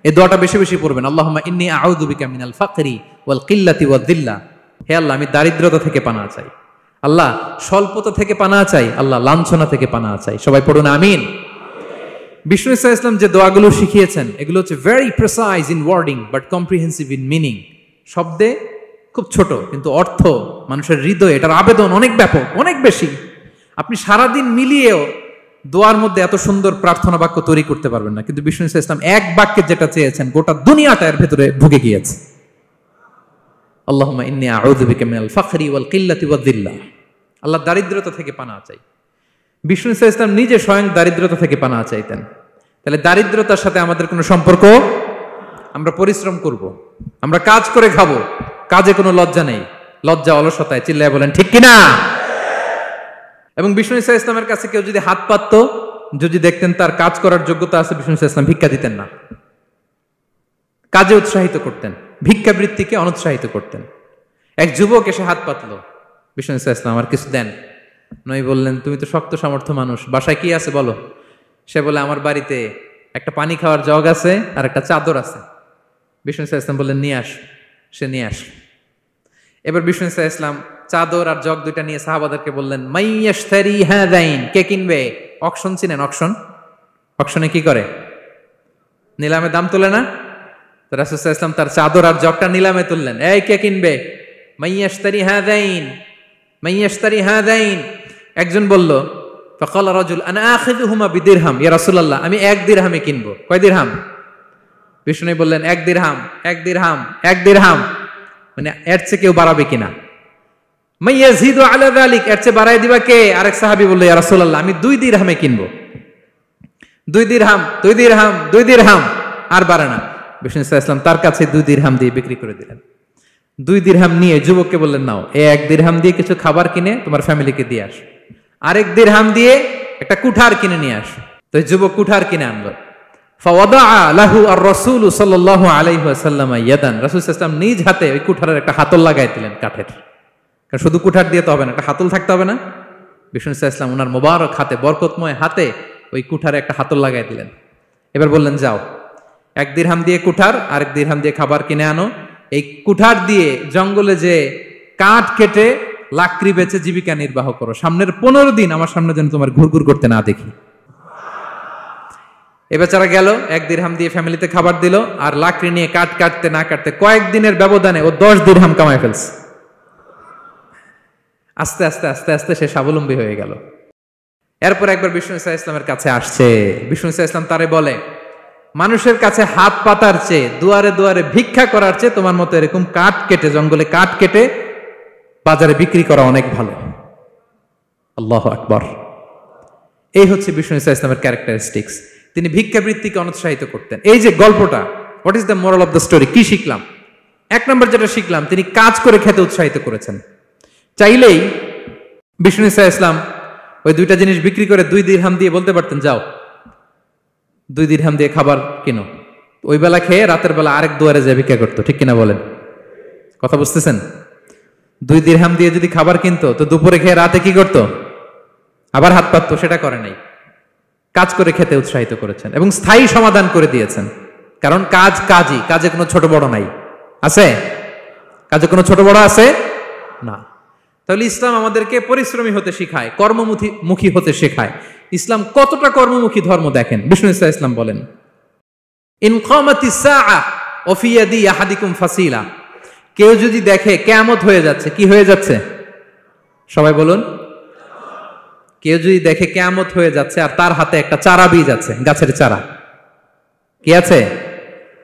এই দোয়াটা বেশি বেশি পড়বেন। আল্লাহুম্মা ইন্নী আউযু বিকা মিনাল ফাকরি ওয়াল কিল্লাতি ওয়াদ-দিল্লাহ। হে আল্লাহ, আমি দারিদ্রতা থেকে পানাহা চাই। আল্লাহ, স্বল্পতা থেকে পানাহা চাই। আল্লাহ, লাঞ্ছনা থেকে পানাহা চাই। সবাই পড়ুন আমিন। বিষ্ণু ইসা ইসলাম যে দোয়াগুলো শিখিয়েছেন এগুলো হচ্ছে very precise in wording but comprehensive in meaning. শব্দে খুব ছোট, কিন্তু অর্থ মানুষের হৃদয়ে এটার আবেদন অনেক ব্যাপক, অনেক বেশি। আপনি সারাদিন মিলিয়েও দোয়ার মধ্যে এত সুন্দর প্রার্থনা বাক্য তৈরি করতে পারবেন না, কিন্তু বিষ্ণু ইসা ইসলাম এক বাক্যে যেটা চেয়েছেন গোটা দুনিয়াটা এর ভেতরে ঢুকে গিয়েছে। আল্লাহুম্মা ইন্নী আউযু বিকা মিনাল ফাকরি ওয়াল কিল্লাতি ওয়াদ-দিল্লাহ। আল্লাহ, দারিদ্রতা থেকে পানাহা চাই। বিষ্ণু ইসা ইসলাম নিজে স্বয়ং দারিদ্রতা থেকে পানাহা চাইতেন। তাহলে দারিদ্রতার সাথে আমাদের কোনো সম্পর্ক? আমরা পরিশ্রম করব, আমরা কাজ করে খাবো, কাজে কোনো লজ্জা নেই। লজ্জা অলসতায়, চিল্লায় বলেন ঠিক কিনা? এবং বিষ্ণু ইসা ইসলামের কাছে কেউ যদি হাত পাতত, যদি দেখতেন তার কাজ করার যোগ্যতা আছে, বিষ্ণু ইসা ইসলাম ভিক্ষা দিতেন না, কাজে উৎসাহিত করতেন, ভিক্ষাবৃত্তিকে অনুৎসাহিত করতেন। এক যুবক এসে হাত পাতলো, বিষ্ণু ইসা ইসলাম, আমার কিছু দেন। নই বললেন, তুমি তো শক্ত সামর্থ্য মানুষ, বাসায় কি আছে বলো? সে বলে, আমার বাড়িতে একটা পানি খাওয়ার জগ আছে আর একটা চাদর আছে। বিষ্ণু ইসা ইসলাম বললেন, নিয়ে আস। সে নিয়ে আস। এবার বিষ্ণু ইসা ইসলাম চাদর আর জগ দুইটা নিয়ে সাহাবাদেরকে বললেন, মাইয়াশতারি হাযাইন, কে কিনবে? অকশন চিনেন? অকশন, অকশনে কি করে? নিলামে দাম তোলে না? তো রাসূল সাল্লাল্লাহু আলাইহি ওয়াসাল্লাম তার চাদর আর জগটা নিলামে তুললেন। এই কে কিনবে? মাইয়াশতারি হাযাইন, মাইয়াশতারি হাযাইন। একজন বলল, ফাকালা রাজুল আনা আখিযুহুমা বিদিরহাম, ইয়া রাসূলুল্লাহ, আমি 1 দিরহামে কিনবো। কয় দিরহাম? বিষ্ণু বললেন, 1 দিরহাম, 1 দিরহাম, 1 দিরহাম। মানে এর চেয়ে কেউ বাড়াবে কিনা? মাইয়াজিদু আলা যালিক, এর চেয়ে বাড়ায় দিবা কে? আরেক সাহাবী বলল, ইয়া রাসূলুল্লাহ, আমি 2 দিরহামে কিনবো। 2 দিরহাম, 2 দিরহাম, 2 দিরহাম, আর বাড়ে না। বিষ্ণু সাল্লাল্লাহু আলাইহি ওয়াসাল্লাম তার কাছে 2 দিরহাম দিয়ে বিক্রি করে দিলেন। 2 দিরহাম নিয়ে যুবককে বললেন, নাও, এই 1 দিরহাম দিয়ে কিছু খাবার কিনে তোমার ফ্যামিলিকে দিয়ে আস। আরেক দিরহাম দিয়ে একটা কুঠার কিনে নিয়ে আস। তো যুবক কুঠার কিনে আনলো। ফাওয়াদাআ লাহু আর-রাসূল সাল্লাল্লাহু আলাইহি ওয়াসাল্লাম ইয়াদান, রাসূল সাল্লাল্লাহু আলাইহি ওয়াসাল্লাম নিজ হাতে ওই কুঠারের একটা হাতল লাগাই দিলেন কাঠের। কারণ শুধু কুঠার দিয়ে তো হবে না, একটা হাতল থাকতে হবে না? বিষ্ণু সাল্লাল্লাহু আলাইহি ওয়াসাল্লাম ওনার মোবারক হাতে, বরকতময় হাতে ওই কুঠারে একটা হাতল লাগাই দিলেন। এবার বললেন, যাও, 1 দিরহাম দিয়ে কুঠার, আরেক দিরহাম দিয়ে খাবার কিনে আনো। এই কুঠার দিয়ে জঙ্গলে যে কাঠ কেটে লাকড়ি বেচে জীবিকা নির্বাহ করো। সামনের 15 দিন আমার সামনে যেন তোমার ঘুরঘুর করতে না দেখি। এ বেচারা গেল, 1 দিরহাম দিয়ে ফ্যামিলিতে খাবার দিল, আর লাকড়ি নিয়ে কাঠ কাটতে না কাটতে কয়েকদিনের ব্যবধানে ও 10 দিরহাম কামায় ফেলছে। আস্তে আস্তে আস্তে আস্তে সে স্বাবলম্বী হয়ে গেল। এরপর একবার বিষ্ণু ইসা ইসলামের কাছে আসছে। বিষ্ণু ইসা ইসলাম তারে বলে, মানুষের কাছে হাত পাতার চেয়ে, দুয়ারে দুয়ারে ভিক্ষা করার চেয়ে তোমার মতো এরকম কাঠ কেটে, জঙ্গলে কাঠ কেটে বাজারে বিক্রি করা অনেক ভালো। আল্লাহু আকবার। এই হচ্ছে বিষ্ণু ইসা ইসলামের ক্যারেক্টারিস্টিক্স। তিনি ভিক্ষাবৃত্তিকে অনুৎসাহিত করতেন। এই যে গল্পটা, what is the moral of the story? কি শিখলাম? 1 নম্বর যেটা শিখলাম, তিনি কাজ করে খেতে উৎসাহিত করেছেন। চাইলেই বিষ্ণু ইসা ইসলাম ওই 2টা জিনিস বিক্রি করে 2 দিরহাম দিয়ে বলতে পারতেন, যাও 2 দিরহাম দিয়ে খাবার কিনো। ওই বেলা খেয়ে রাতের বেলা আরেক দুয়ারে যায় ভিক্ষা করতো, ঠিক কিনা বলেন? কথা বুঝতেছেন? 2 দিরহাম দিয়ে যদি খাবার কিনতো, তো দুপুরে খেয়ে রাতে কি করতো? আবার হাত পাততো। সেটা করে নাই। কাজ করে খেতে উৎসাহিত করেছেন এবং স্থায়ী সমাধান করে দিয়েছেন। কারণ কাজ কাজই, কাজে কোনো ছোট বড় নাই। আছে? কাজে কোনো ছোট বড় আছে না। তাহলে ইসলাম আমাদেরকে পরিশ্রমী হতে শেখায়, কর্মমুখী হতে শেখায়। ইসলাম কতটা কর্মমুখী ধর্ম দেখেন। বিষ্ণু ইসলাম বলেন, ইন কামাতিস সাআ ওয়া ফি ইয়াদি আহাদিকুম ফাসিলা, কেউ যদি দেখে কিয়ামত হয়ে যাচ্ছে, কি হয়ে যাচ্ছে? সবাই বলুন, কেউ যদি দেখে কিয়ামত হয়ে যাচ্ছে আর তার হাতে একটা চারা বীজ আছে, গাছের চারা, কি আছে?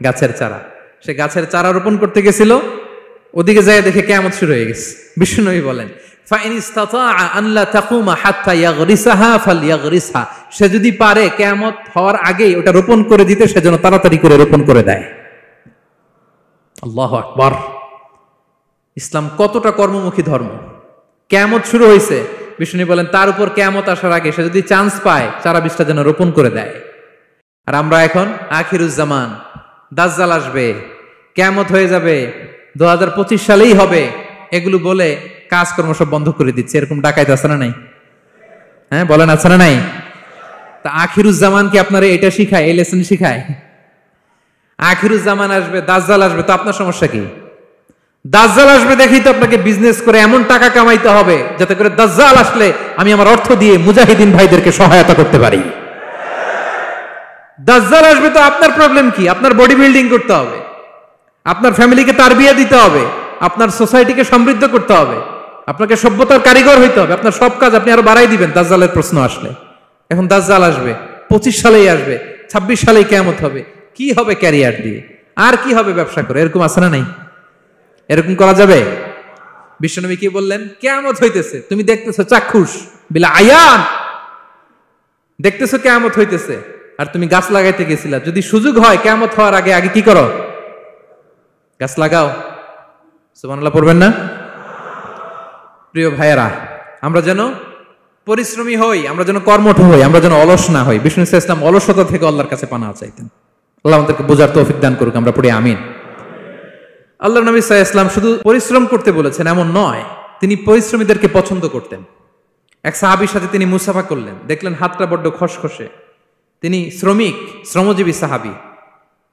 গাছের চারা। সে গাছের চারা রোপণ করতে গেছিল, ওদিকে যায় দেখে কিয়ামত শুরু হয়ে গেছে। বিষ্ণুনবী বলেন ফাইন ইসতাতাআ আন লা তাকুমা হাত্তা ইয়াগরিসাহা ফালইয়াগরিসহা, সে যদি পারে কিয়ামত হওয়ার আগেই ওটা রোপণ করে দিতে, সেজন্য তাড়াতাড়ি করে রোপণ করে দেয়। আল্লাহু আকবার। ইসলাম কতটা কর্মমুখী ধর্ম। কিয়ামত শুরু হয়েছে, বিষ্ণু বলেন তার উপর কিয়ামত আসার আগে সে যদি চান্স পায় চারা বীজটা যেন রোপণ করে দেয়। আর আমরা এখন আখিরুজ্জামান, দাজ্জাল আসবে, কিয়ামত হয়ে যাবে, 2025 সালেই হবে, এগুলো বলে কাজকর্ম সব বন্ধ করে দিচ্ছে। এরকম ডাকাইত আছে না নাই? হ্যাঁ বলেন, আছে না নাই? তা আখিরুজ্জামান কি আপনারা এটা শিখায়, এই লেসন শিখায়? আখিরুজ্জামান আসবে, দাজ্জাল আসবে, তো আপনার সমস্যা কি? দাজ্জাল আসবে দেখেই তো আপনাকে বিজনেস করে এমন টাকা কামাইতে হবে যাতে করে দাজ্জাল আসলে আমি আমার অর্থ দিয়ে মুজাহিদিন ভাইদেরকে সহায়তা করতে পারি। দাজ্জাল আসবে তো আপনার প্রবলেম কি? আপনার বডি বিল্ডিং করতে হবে, আপনার ফ্যামিলিকে তারবিয়া দিতে হবে, আপনার সোসাইটিকে সমৃদ্ধ করতে হবে, আপনাকে সভ্যতার কারিগর হইতে হবে। আপনার সব কাজ আপনি আরো বাড়াই দিবেন দাজ্জালের প্রশ্ন আসলে। এখন দাজ্জাল আসবে, 25 সালেই আসবে, 26 সালেই কিয়ামত হবে। কি হবে ক্যারিয়ার দিয়ে, আর কি হবে ব্যবসা করে? এরকম আছে না নাই? এরকম করা যাবে? বিশ্বনবী কি বললেন? কিয়ামত হইতেছে, তুমি দেখতেছো চাক্ষুষ বিলা আয়ান, দেখতেছো কিয়ামত হইতেছে, আর তুমি গাছ লাগাইতে গেছিলা। যদি সুযোগ হয় কিয়ামত হওয়ার আগে আগে কি করো? গাছ লাগাও। সুবহানাল্লাহ পড়বেন না? প্রিয় ভাইয়েরা, আমরা যেন পরিশ্রমী হই, আমরা যেন কর্মঠ হই, আমরা যেন অলস না হই। বিষ্ণু ইসলাম অলসতা থেকে আল্লাহর কাছে পানাহ চাইতেন। আল্লাহ আমাদেরকে বোঝার তৌফিক দান করুক, আমরা পড়ি আমিন। আল্লাহ নবী সাল্লাল্লাহু আলাইহি ওয়াসাল্লাম শুধু পরিশ্রম করতে বলেছেন এমন নয়, তিনি পরিশ্রমীদেরকে পছন্দ করতেন। এক সাহাবীর সাথে তিনি মুসাফা করলেন, দেখলেন হাতটা বড্ড খসখসে, তিনি শ্রমজীবী সাহাবী।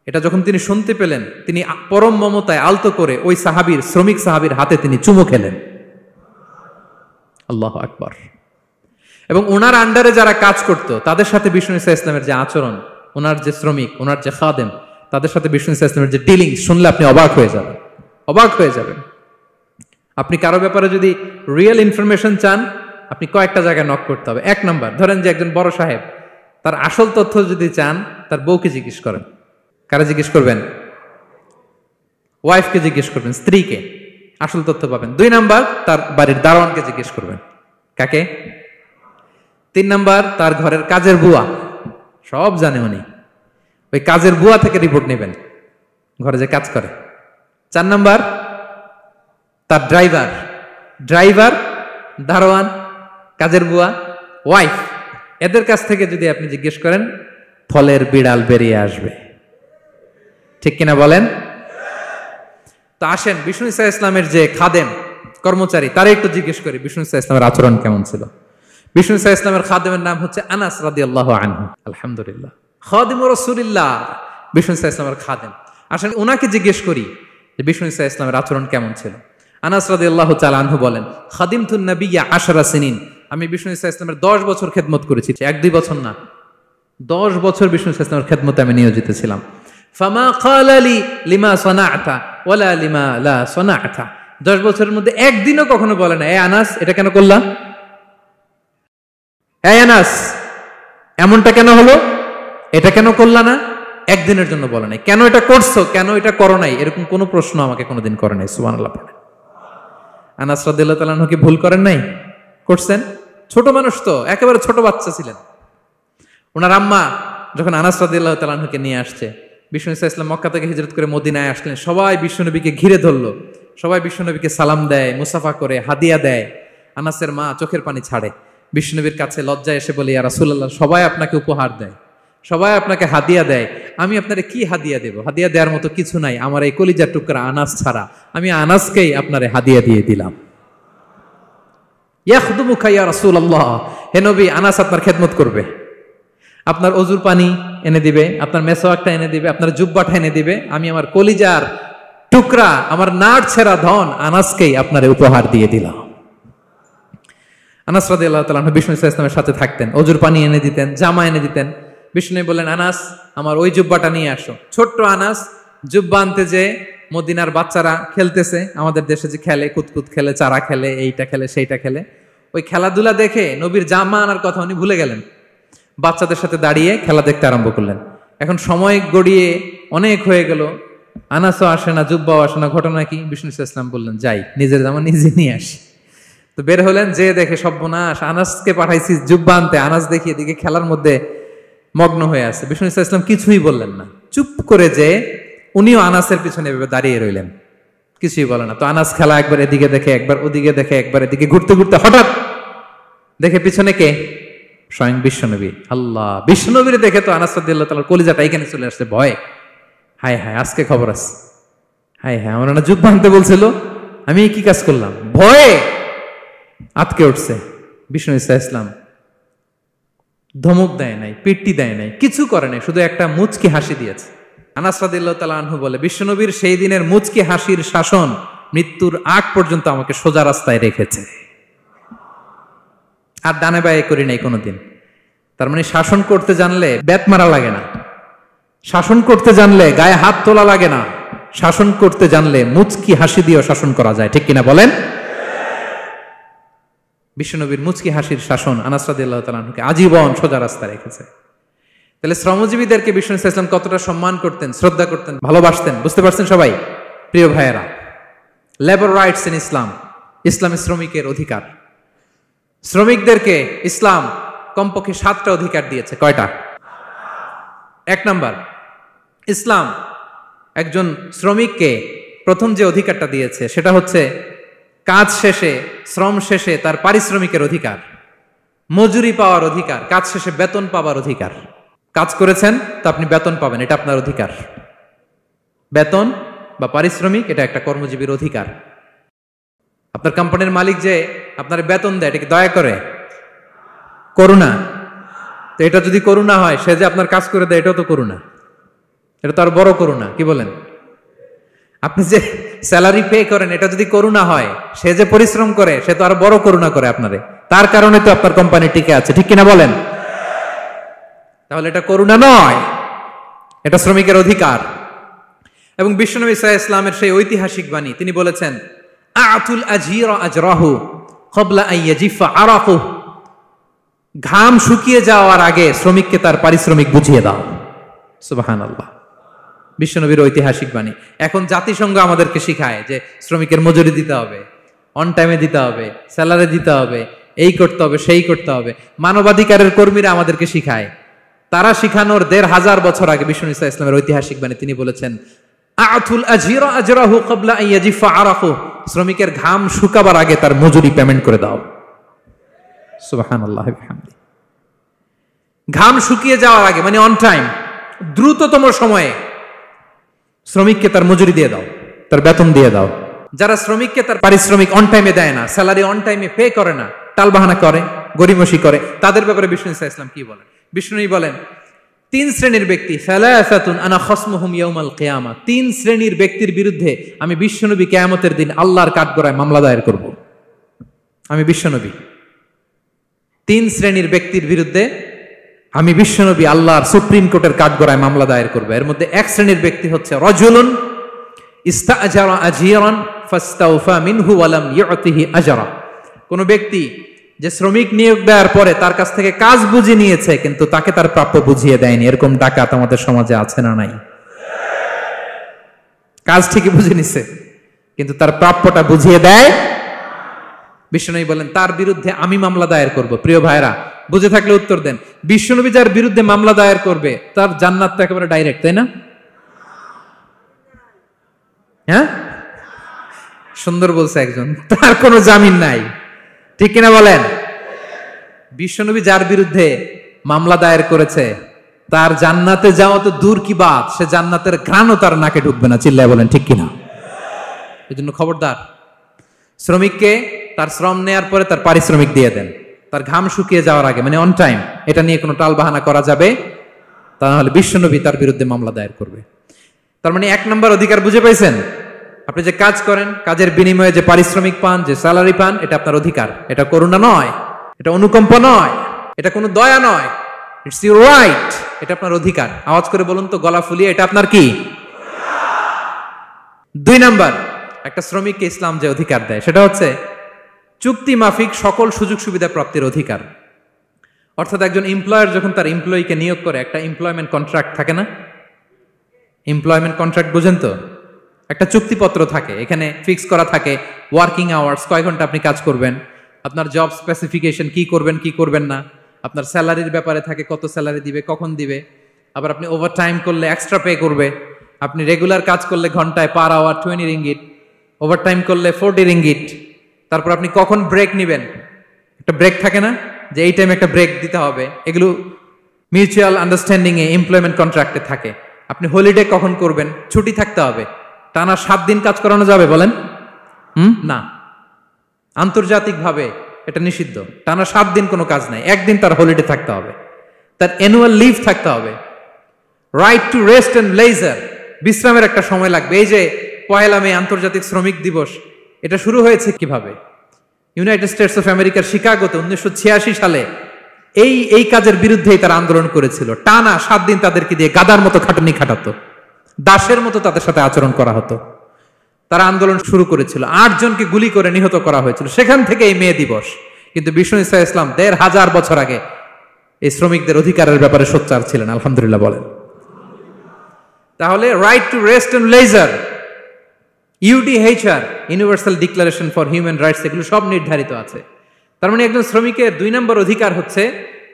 এটা যখন তিনি শুনতে পেলেন, তিনি পরম মমতায় আলতো করে ওই শ্রমিক সাহাবীর হাতে তিনি চুমু খেলেন। আল্লাহু আকবার। এবং ওনার আন্ডারে যারা কাজ করত তাদের সাথে বিষ্ণু ইসলামের যে আচরণ, ওনার যে শ্রমিক, ওনার যে খাদেম, তাদের সাথে বিষ্ণু ইসলামের যে ডিলিং শুনলে আপনি অবাক হয়ে যাবেন, অবাক হয়ে যাবেন। আপনি কারো ব্যাপারে যদি রিয়েল ইনফরমেশন চান, আপনি কয়েকটা জায়গায় নক করতে হবে। 1 নাম্বার, ধরেন যে একজন বড় সাহেব, তার আসল তথ্য যদি চান তার বউকে জিজ্ঞেস করেন। কারে জিজ্ঞেস করবেন? ওয়াইফকে জিজ্ঞেস করবেন, স্ত্রীকে, আসল তথ্য পাবেন। 2 নাম্বার, তার বাড়ির দারোয়ানকে জিজ্ঞেস করবেন। কাকে? 3 নাম্বার, তার ঘরের কাজের বুয়া, সব জানে উনি, ওই কাজের বুয়া থেকে রিপোর্ট নেবেন, ঘরে যে কাজ করে। 4 নাম্বার, তার ড্রাইভার, দারোয়ান, কাজের বুয়া, ওয়াইফ, এদের কাছ থেকে যদি আপনি জিজ্ঞেস করেন, ফলের বিড়াল বেরিয়ে আসবে। ঠিক কিনা বলেন? তো আসেন বিষ্ণু ইসলামের যে খাদেম, কর্মচারী, তারা একটু জিজ্ঞেস করি বিষ্ণু ইসলামের আচরণ কেমন ছিল। বিষ্ণু ইসলামের খাদেমের নাম হচ্ছে আনাস রাদিয়াল্লাহু আনহু। আলহামদুলিল্লাহ, খাদিমুর রাসূলিল্লাহ, বিষ্ণু ইসলামের খাদেম। আসলে ওনাকে জিজ্ঞেস করি যে বিষ্ণু ইসলামের আচরণ কেমন ছিল। আনাস রাদিয়াল্লাহু তাআলা আনহু বলেন, খাদিমতুন নবিয়্যা 10 সিনিন, আমি বিষ্ণু ইসলামের 10 বছর খেদমত করেছি, 1-2 বছর না, 10 বছর বিষ্ণু ইসলামের খেদমতে আমি নিয়োজিত ছিলাম। ফামা ক্বালা লি লিমা সানা'তা ওয়ালা লিমা লা সানা'তা, 10 বছরের মধ্যে একদিনও কখনো বলে না, এ আনাস এটা কেন করলা, এ আনাস এমনটা কেন হলো, এটা কেন করলা না, একদিনের জন্য বলে নাই। কেন এটা করছো, কেন এটা করো নাই, এরকম কোনো প্রশ্ন আমাকে কোনোদিন করে নাই। সুবহানাল্লাহ পড়ে। আনাস রাদিয়াল্লাহু তাআলা কি ভুল করেন নাই? করছেন। ছোট মানুষ তো, একেবারে ছোট বাচ্চা ছিলেন। ওনার আম্মা যখন আনাস রাদিয়াল্লাহু তাআলাকে নিয়ে আসছে, বিষ্ণু ইসলাম মক্কা থেকে হিজরত করে মদিনায় আসলেন, সবাই বিশ্বনবীকে ঘিরে ধরলো, সবাই বিশ্বনবীকে সালাম দেয়, মুসাফা করে, হাদিয়া দেয়। আনাসের মা চোখের পানি ছাড়ে, বিশ্বনবীর কাছে লজ্জায় এসে বলে, ইয়া রাসূলুল্লাহ, সবাই আপনাকে উপহার দেয়, সবাই আপনাকে হাদিয়া দেয়, আমি আপনারে কি হাদিয়া দেব? হাদিয়া দেওয়ার মতো কিছু নাই আমার এই কলিজার টুকরা আনাস ছাড়া, আমি আনাসকেই আপনারে হাদিয়া দিয়ে দিলাম। ইয়াখদুমুকা ইয়া রাসূলুল্লাহ, হে নবী, আনাস আপনার খেদমত করবে, আপনার অজুর পানি এনে দিবে, আপনার মেসওয়াকটা এনে দিবে, আপনার জুব্বাটা এনে দিবে, আমি আমার কলিজার টুকরা, আমার নাড় ছেঁড়া ধন আনাসকেই আপনারে উপহার দিয়ে দিলাম। আনাস রাদিয়াল্লাহু তাআলা বিষ্ণু ইসলামের সাথে থাকতেন, অজুর পানি এনে দিতেন, জামা এনে দিতেন। বিষ্ণু বললেন, আনাস আমার ওই জুব্বাটা নিয়ে আসো। ছোট্ট আনাস জুব্বা আনতে যে মদিনার বাচ্চারা খেলতেছে, আমাদের দেশে যে খেলে, কুতকুত খেলে, চারা খেলে, এইটা খেলে, সেইটা খেলে, ওই খেলাধুলা দেখে নবীর জামা আনার কথা উনি ভুলে গেলেন, বাচ্চাদের সাথে দাঁড়িয়ে খেলা দেখতে আরম্ভ করলেন। এখন সময় গড়িয়ে অনেক হয়ে গেল, আনাসও আসে না, জুব্বাও আসে না। ঘটনা কি? বিষ্ণু ইসলাম বললেন, যাই নিজের জামা নিজে নিয়ে আসি। তো বের হলেন, যে দেখে সর্বনাশ, আনাসকে পাঠাইছি জুব্বা আনতে, আনাস দেখি এদিকে খেলার মধ্যে মগ্ন হয়ে আছে। বিষ্ণু ইসলাম কিছুই বললেন না, চুপ করে যে উনিও আনাসের পিছনে এভাবে দাঁড়িয়ে রইলেন, কিছুই বলে না। তো আনাস খেলা একবার এদিকে দেখে, একবার ওদিকে দেখে, একবার এদিকে ঘুরতে ঘুরতে হঠাৎ দেখে পিছনে কে? স্বয়ং বিশ্বনবী। আল্লাহ, বিশ্বনবীর দেখে তো আনাস রাদিয়াল্লাহু তাআলার কলিজাটা এখানে চলে আসছে ভয়। হায় হায়, আজকে খবর আছে। হায় হায়, আমার না যুদ্ধ আনতে বলছিল, আমি কি কাজ করলাম? ভয়ে আটকে উঠছে। বিষ্ণু ইসলাম ধমক দেয় নাই, পিট্টি দেয় নাই, কিছু করে নাই, শুধু একটা মুচকি হাসি দিয়েছে। আনাস রাদিয়াল্লাহু তাআলা আনহু বলে, বিশ্বনবীর সেই দিনের মুচকি হাসির শাসন মৃত্যুর আগ পর্যন্ত আমাকে সোজা রাস্তায় রেখেছে, আর ডানে বায়ে করি নাই কোনোদিন। তার মানে শাসন করতে জানলে ব্যাত মারা লাগে না, শাসন করতে জানলে গায়ে হাত তোলা লাগে না, শাসন করতে জানলে মুচকি হাসি দিয়েও শাসন করা যায়, ঠিক কিনা বলেন? বিশ্বনবীর মুচকি হাসির শাসন আনাস রাদিয়াল্লাহু তাআলা আনহুকে আজীবন সোজা রাস্তা রেখেছে। তাহলে শ্রমজীবীদেরকে বিষ্ণু ইসলাম কতটা সম্মান করতেন, শ্রদ্ধা করতেন, ভালোবাসতেন, বুঝতে পারছেন সবাই? প্রিয় ভাইয়েরা, লেবার রাইটস ইন ইসলাম, ইসলামে শ্রমিকের অধিকার। শ্রমিকদেরকে ইসলাম কমপক্ষে 7টা অধিকার দিয়েছে। কয়টা? 1 নাম্বার, ইসলাম একজন শ্রমিককে প্রথম যে অধিকারটা দিয়েছে সেটা হচ্ছে কাজ শেষে, শ্রম শেষে তার পারিশ্রমিকের অধিকার, মজুরি পাওয়ার অধিকার, কাজ শেষে বেতন পাওয়ার অধিকার। কাজ করেছেন তো আপনি বেতন পাবেন, এটা আপনার অধিকার। বেতন বা পারিশ্রমিক এটা একটা কর্মজীবীর অধিকার। আপনার কোম্পানির মালিক যে আপনার বেতন দেয়, এটা কি দয়া করে? করুণা? তো এটা যদি করুণা হয়, সে যে আপনার কাজ করে দেয়, এটাও তো করুণা, এটা তো আর বড় করুণা, কি বলেন? আপনি যে স্যালারি পে করেন, এটা যদি করুণা হয়, সে যে পরিশ্রম করে, সে তো আর বড় করুণা করে আপনারে, তার কারণে তো আপনার কোম্পানি টিকে আছে, ঠিক কিনা বলেন? তাহলে এটা করুণা নয়, এটা শ্রমিকের অধিকার। এবং বিশ্বনবী সাল্লাল্লাহু আলাইহি ওয়াসাল্লামের সেই ঐতিহাসিক বাণী, তিনি বলেছেন, আতুল আজীরা আজরাহু ক্বাবলা আন ইয়াজিফা আরাকু, ঘাম শুকিয়ে যাওয়ার আগে শ্রমিককে তার পারিশ্রমিক বুঝিয়ে দাও। সুবহানাল্লাহ, বিশ্বনবীর ঐতিহাসিক বাণী। এখন জাতিসংঘ আমাদেরকে শিখায় যে শ্রমিকের মজুরি দিতে হবে, অন টাইমে দিতে হবে, স্যালারি দিতে হবে, এই করতে হবে, সেই করতে হবে। মানবাধিকারের কর্মীরা আমাদেরকে শিখায়, তারা শিখানোর 1500 বছর আগে বিশ্বনবী সাল্লাল্লাহু আলাইহি ওয়াসাল্লামের ঐতিহাসিক বাণী, তিনি বলেছেন, আতুল আজীরা আজরাহু ক্বাবলা আন ইয়াজিফা আরাকু, শ্রমিকের ঘাম শুকাবার আগে তার মজুরি পেমেন্ট করে দাও। সুবহানাল্লাহ ওয়া বিহামদিহি। ঘাম শুকিয়ে যাওয়ার আগে মানে অন টাইম, দ্রুততম সময়ে শ্রমিককে তার মজুরি দিয়ে দাও, তার বেতন দিয়ে দাও। যারা শ্রমিককে তার পারিশ্রমিক অন টাইমে দেয় না, স্যালারি অন টাইমে পে করে না, টালবাহানা করে, গরিমসি করে, তাদের ব্যাপারে বিষ্ণু সাল্লাল্লাহু আলাইহি ওয়াসাল্লাম কি বলেন? বিষ্ণু বলেন, 3 শ্রেণীর ব্যক্তি, সালাসাতুন আনা খাসমুহুম ইয়াউমাল কিয়ামা, 3 শ্রেণীর ব্যক্তির বিরুদ্ধে আমি বিশ্বনবী কিয়ামতের দিন আল্লাহর কাঠগড়ায় মামলা দায়ের করব। আমি বিশ্বনবী 3 শ্রেণীর ব্যক্তির বিরুদ্ধে আমি বিশ্বনবী আল্লাহর সুপ্রিম কোর্টের কাঠগড়ায় মামলা দায়ের করব। এর মধ্যে 1 শ্রেণীর ব্যক্তি হচ্ছে রাজুলুন ইস্তাআজারা আজীরান ফাস্তাওফা মিনহু ওয়া লাম ইউতিহি আজরা, কোন ব্যক্তি যে শ্রমিক নিয়োগ দেওয়ার পরে তার কাছ থেকে কাজ বুঝে নিয়েছে কিন্তু তাকে তার প্রাপ্য বুঝিয়ে দেয়নি। এরকম ডাকাত আমাদের সমাজে আছে না নাই? কাজ ঠিকই বুঝে নিছে কিন্তু তার প্রাপ্যটা বুঝিয়ে দেয়। বিশ্বনবী বলেন তার বিরুদ্ধে আমি মামলা দায়ের করব। প্রিয় ভাইরা, বুঝে থাকলে উত্তর দেন। বিশ্বনবী যার বিরুদ্ধে মামলা দায়ের করবে তার জান্নাত তো একেবারে ডাইরেক্ট, তাই না? হ্যাঁ, সুন্দর বলছে একজন, তার কোনো জামিন নাই, ঠিক কিনা বলেন? বিশ্বনবী যার বিরুদ্ধে মামলা দায়ের করেছে তার জান্নাতে যাওয়া তো দূর কি বাত, সে জান্নাতের ঘ্রাণও তার নাকে ঢুকবে না, চিল্লায় বলেন ঠিক কিনা? এই জন্য খবরদার, শ্রমিককে তার শ্রম নেয়ার পরে তার পারিশ্রমিক দিয়ে দেন, তার ঘাম শুকিয়ে যাওয়ার আগে, মানে অন টাইম। এটা নিয়ে কোনো টালবাহানা করা যাবে তা নাহলে বিশ্বনবী তার বিরুদ্ধে মামলা দায়ের করবে। তার মানে 1 নম্বর অধিকার বুঝে পাইছেন? আপনি যে কাজ করেন, কাজের বিনিময়ে যে পারিশ্রমিক পান, যে স্যালারি পান, এটা আপনার অধিকার। এটা করুণা নয়, এটা অনুকম্প নয়, এটা কোনো দয়া নয়, ইটস ইউর রাইট, এটা আপনার অধিকার। আওয়াজ করে বলুন তো, গলা ফুলিয়ে, এটা আপনার কি? 2 নাম্বার, একটা শ্রমিককে ইসলাম যে অধিকার দেয় সেটা হচ্ছে চুক্তি মাফিক সকল সুযোগ সুবিধা প্রাপ্তির অধিকার। অর্থাৎ একজন এমপ্লয়ার যখন তার এমপ্লয়িকে নিয়োগ করে, একটা এমপ্লয়মেন্ট কন্ট্রাক্ট থাকে না? এমপ্লয়মেন্ট কন্ট্রাক্ট বুঝেন তো? একটা চুক্তিপত্র থাকে, এখানে ফিক্স করা থাকে ওয়ার্কিং আওয়ার্স, কয় ঘন্টা আপনি কাজ করবেন, আপনার জব স্পেসিফিকেশন, কি করবেন কি করবেন না, আপনার স্যালারির ব্যাপারে থাকে, কত স্যালারি দিবে, কখন দিবে, আবার আপনি ওভার টাইম করলে এক্সট্রা পে করবে, আপনি রেগুলার কাজ করলে ঘন্টায় per hour 20 ringgit, over time করলে 40 রিঙ্গিট। তারপর আপনি কখন ব্রেক নেবেন, একটা ব্রেক থাকে না যে এই টাইমে একটা ব্রেক দিতে হবে, এগুলো মিউচুয়াল আন্ডারস্ট্যান্ডিং এ এমপ্লয়মেন্ট কন্ট্রাক্টে থাকে। আপনি হলিডে কখন করবেন, ছুটি থাকতে হবে। টানা 7 দিন কাজ করানো যাবে বলেন? না, আন্তর্জাতিকভাবে এটা নিষিদ্ধ। টানা 7 দিন কোনো কাজ নাই, একদিন তার হলিডে থাকতে হবে, তার অ্যানুয়াল লিভ থাকতে হবে। Right to rest and leisure, বিশ্রামের একটা সময় লাগবে। এই যে 1 মে আন্তর্জাতিক শ্রমিক দিবস, এটা শুরু হয়েছে কিভাবে? ইউনাইটেড স্টেটস অফ আমেরিকার শিকাগোতে 1986 সালে এই কাজের বিরুদ্ধেই তারা আন্দোলন করেছিল। টানা 7 দিন তাদেরকে দিয়ে গাদার মতো খাটুনি খাটাতো, দাসের মতো তাদের সাথে আচরণ করা হতো। তারা আন্দোলন শুরু করেছিল, 8 জনকে গুলি করে নিহত করা হয়েছিল। সেখান থেকে এই মে দিবস। কিন্তু বিষ্ণু ঈসা ইসলাম 1500 বছর আগে এই শ্রমিকদের অধিকারের ব্যাপারে সোচ্চার ছিলেন। আলহামদুলিল্লাহ বলেন। তাহলে right to rest and leisure, UDHR, universal declaration for human rights, এগুলো সব নির্ধারিত আছে। তার মানে একজন শ্রমিকের 2 নম্বর অধিকার হচ্ছে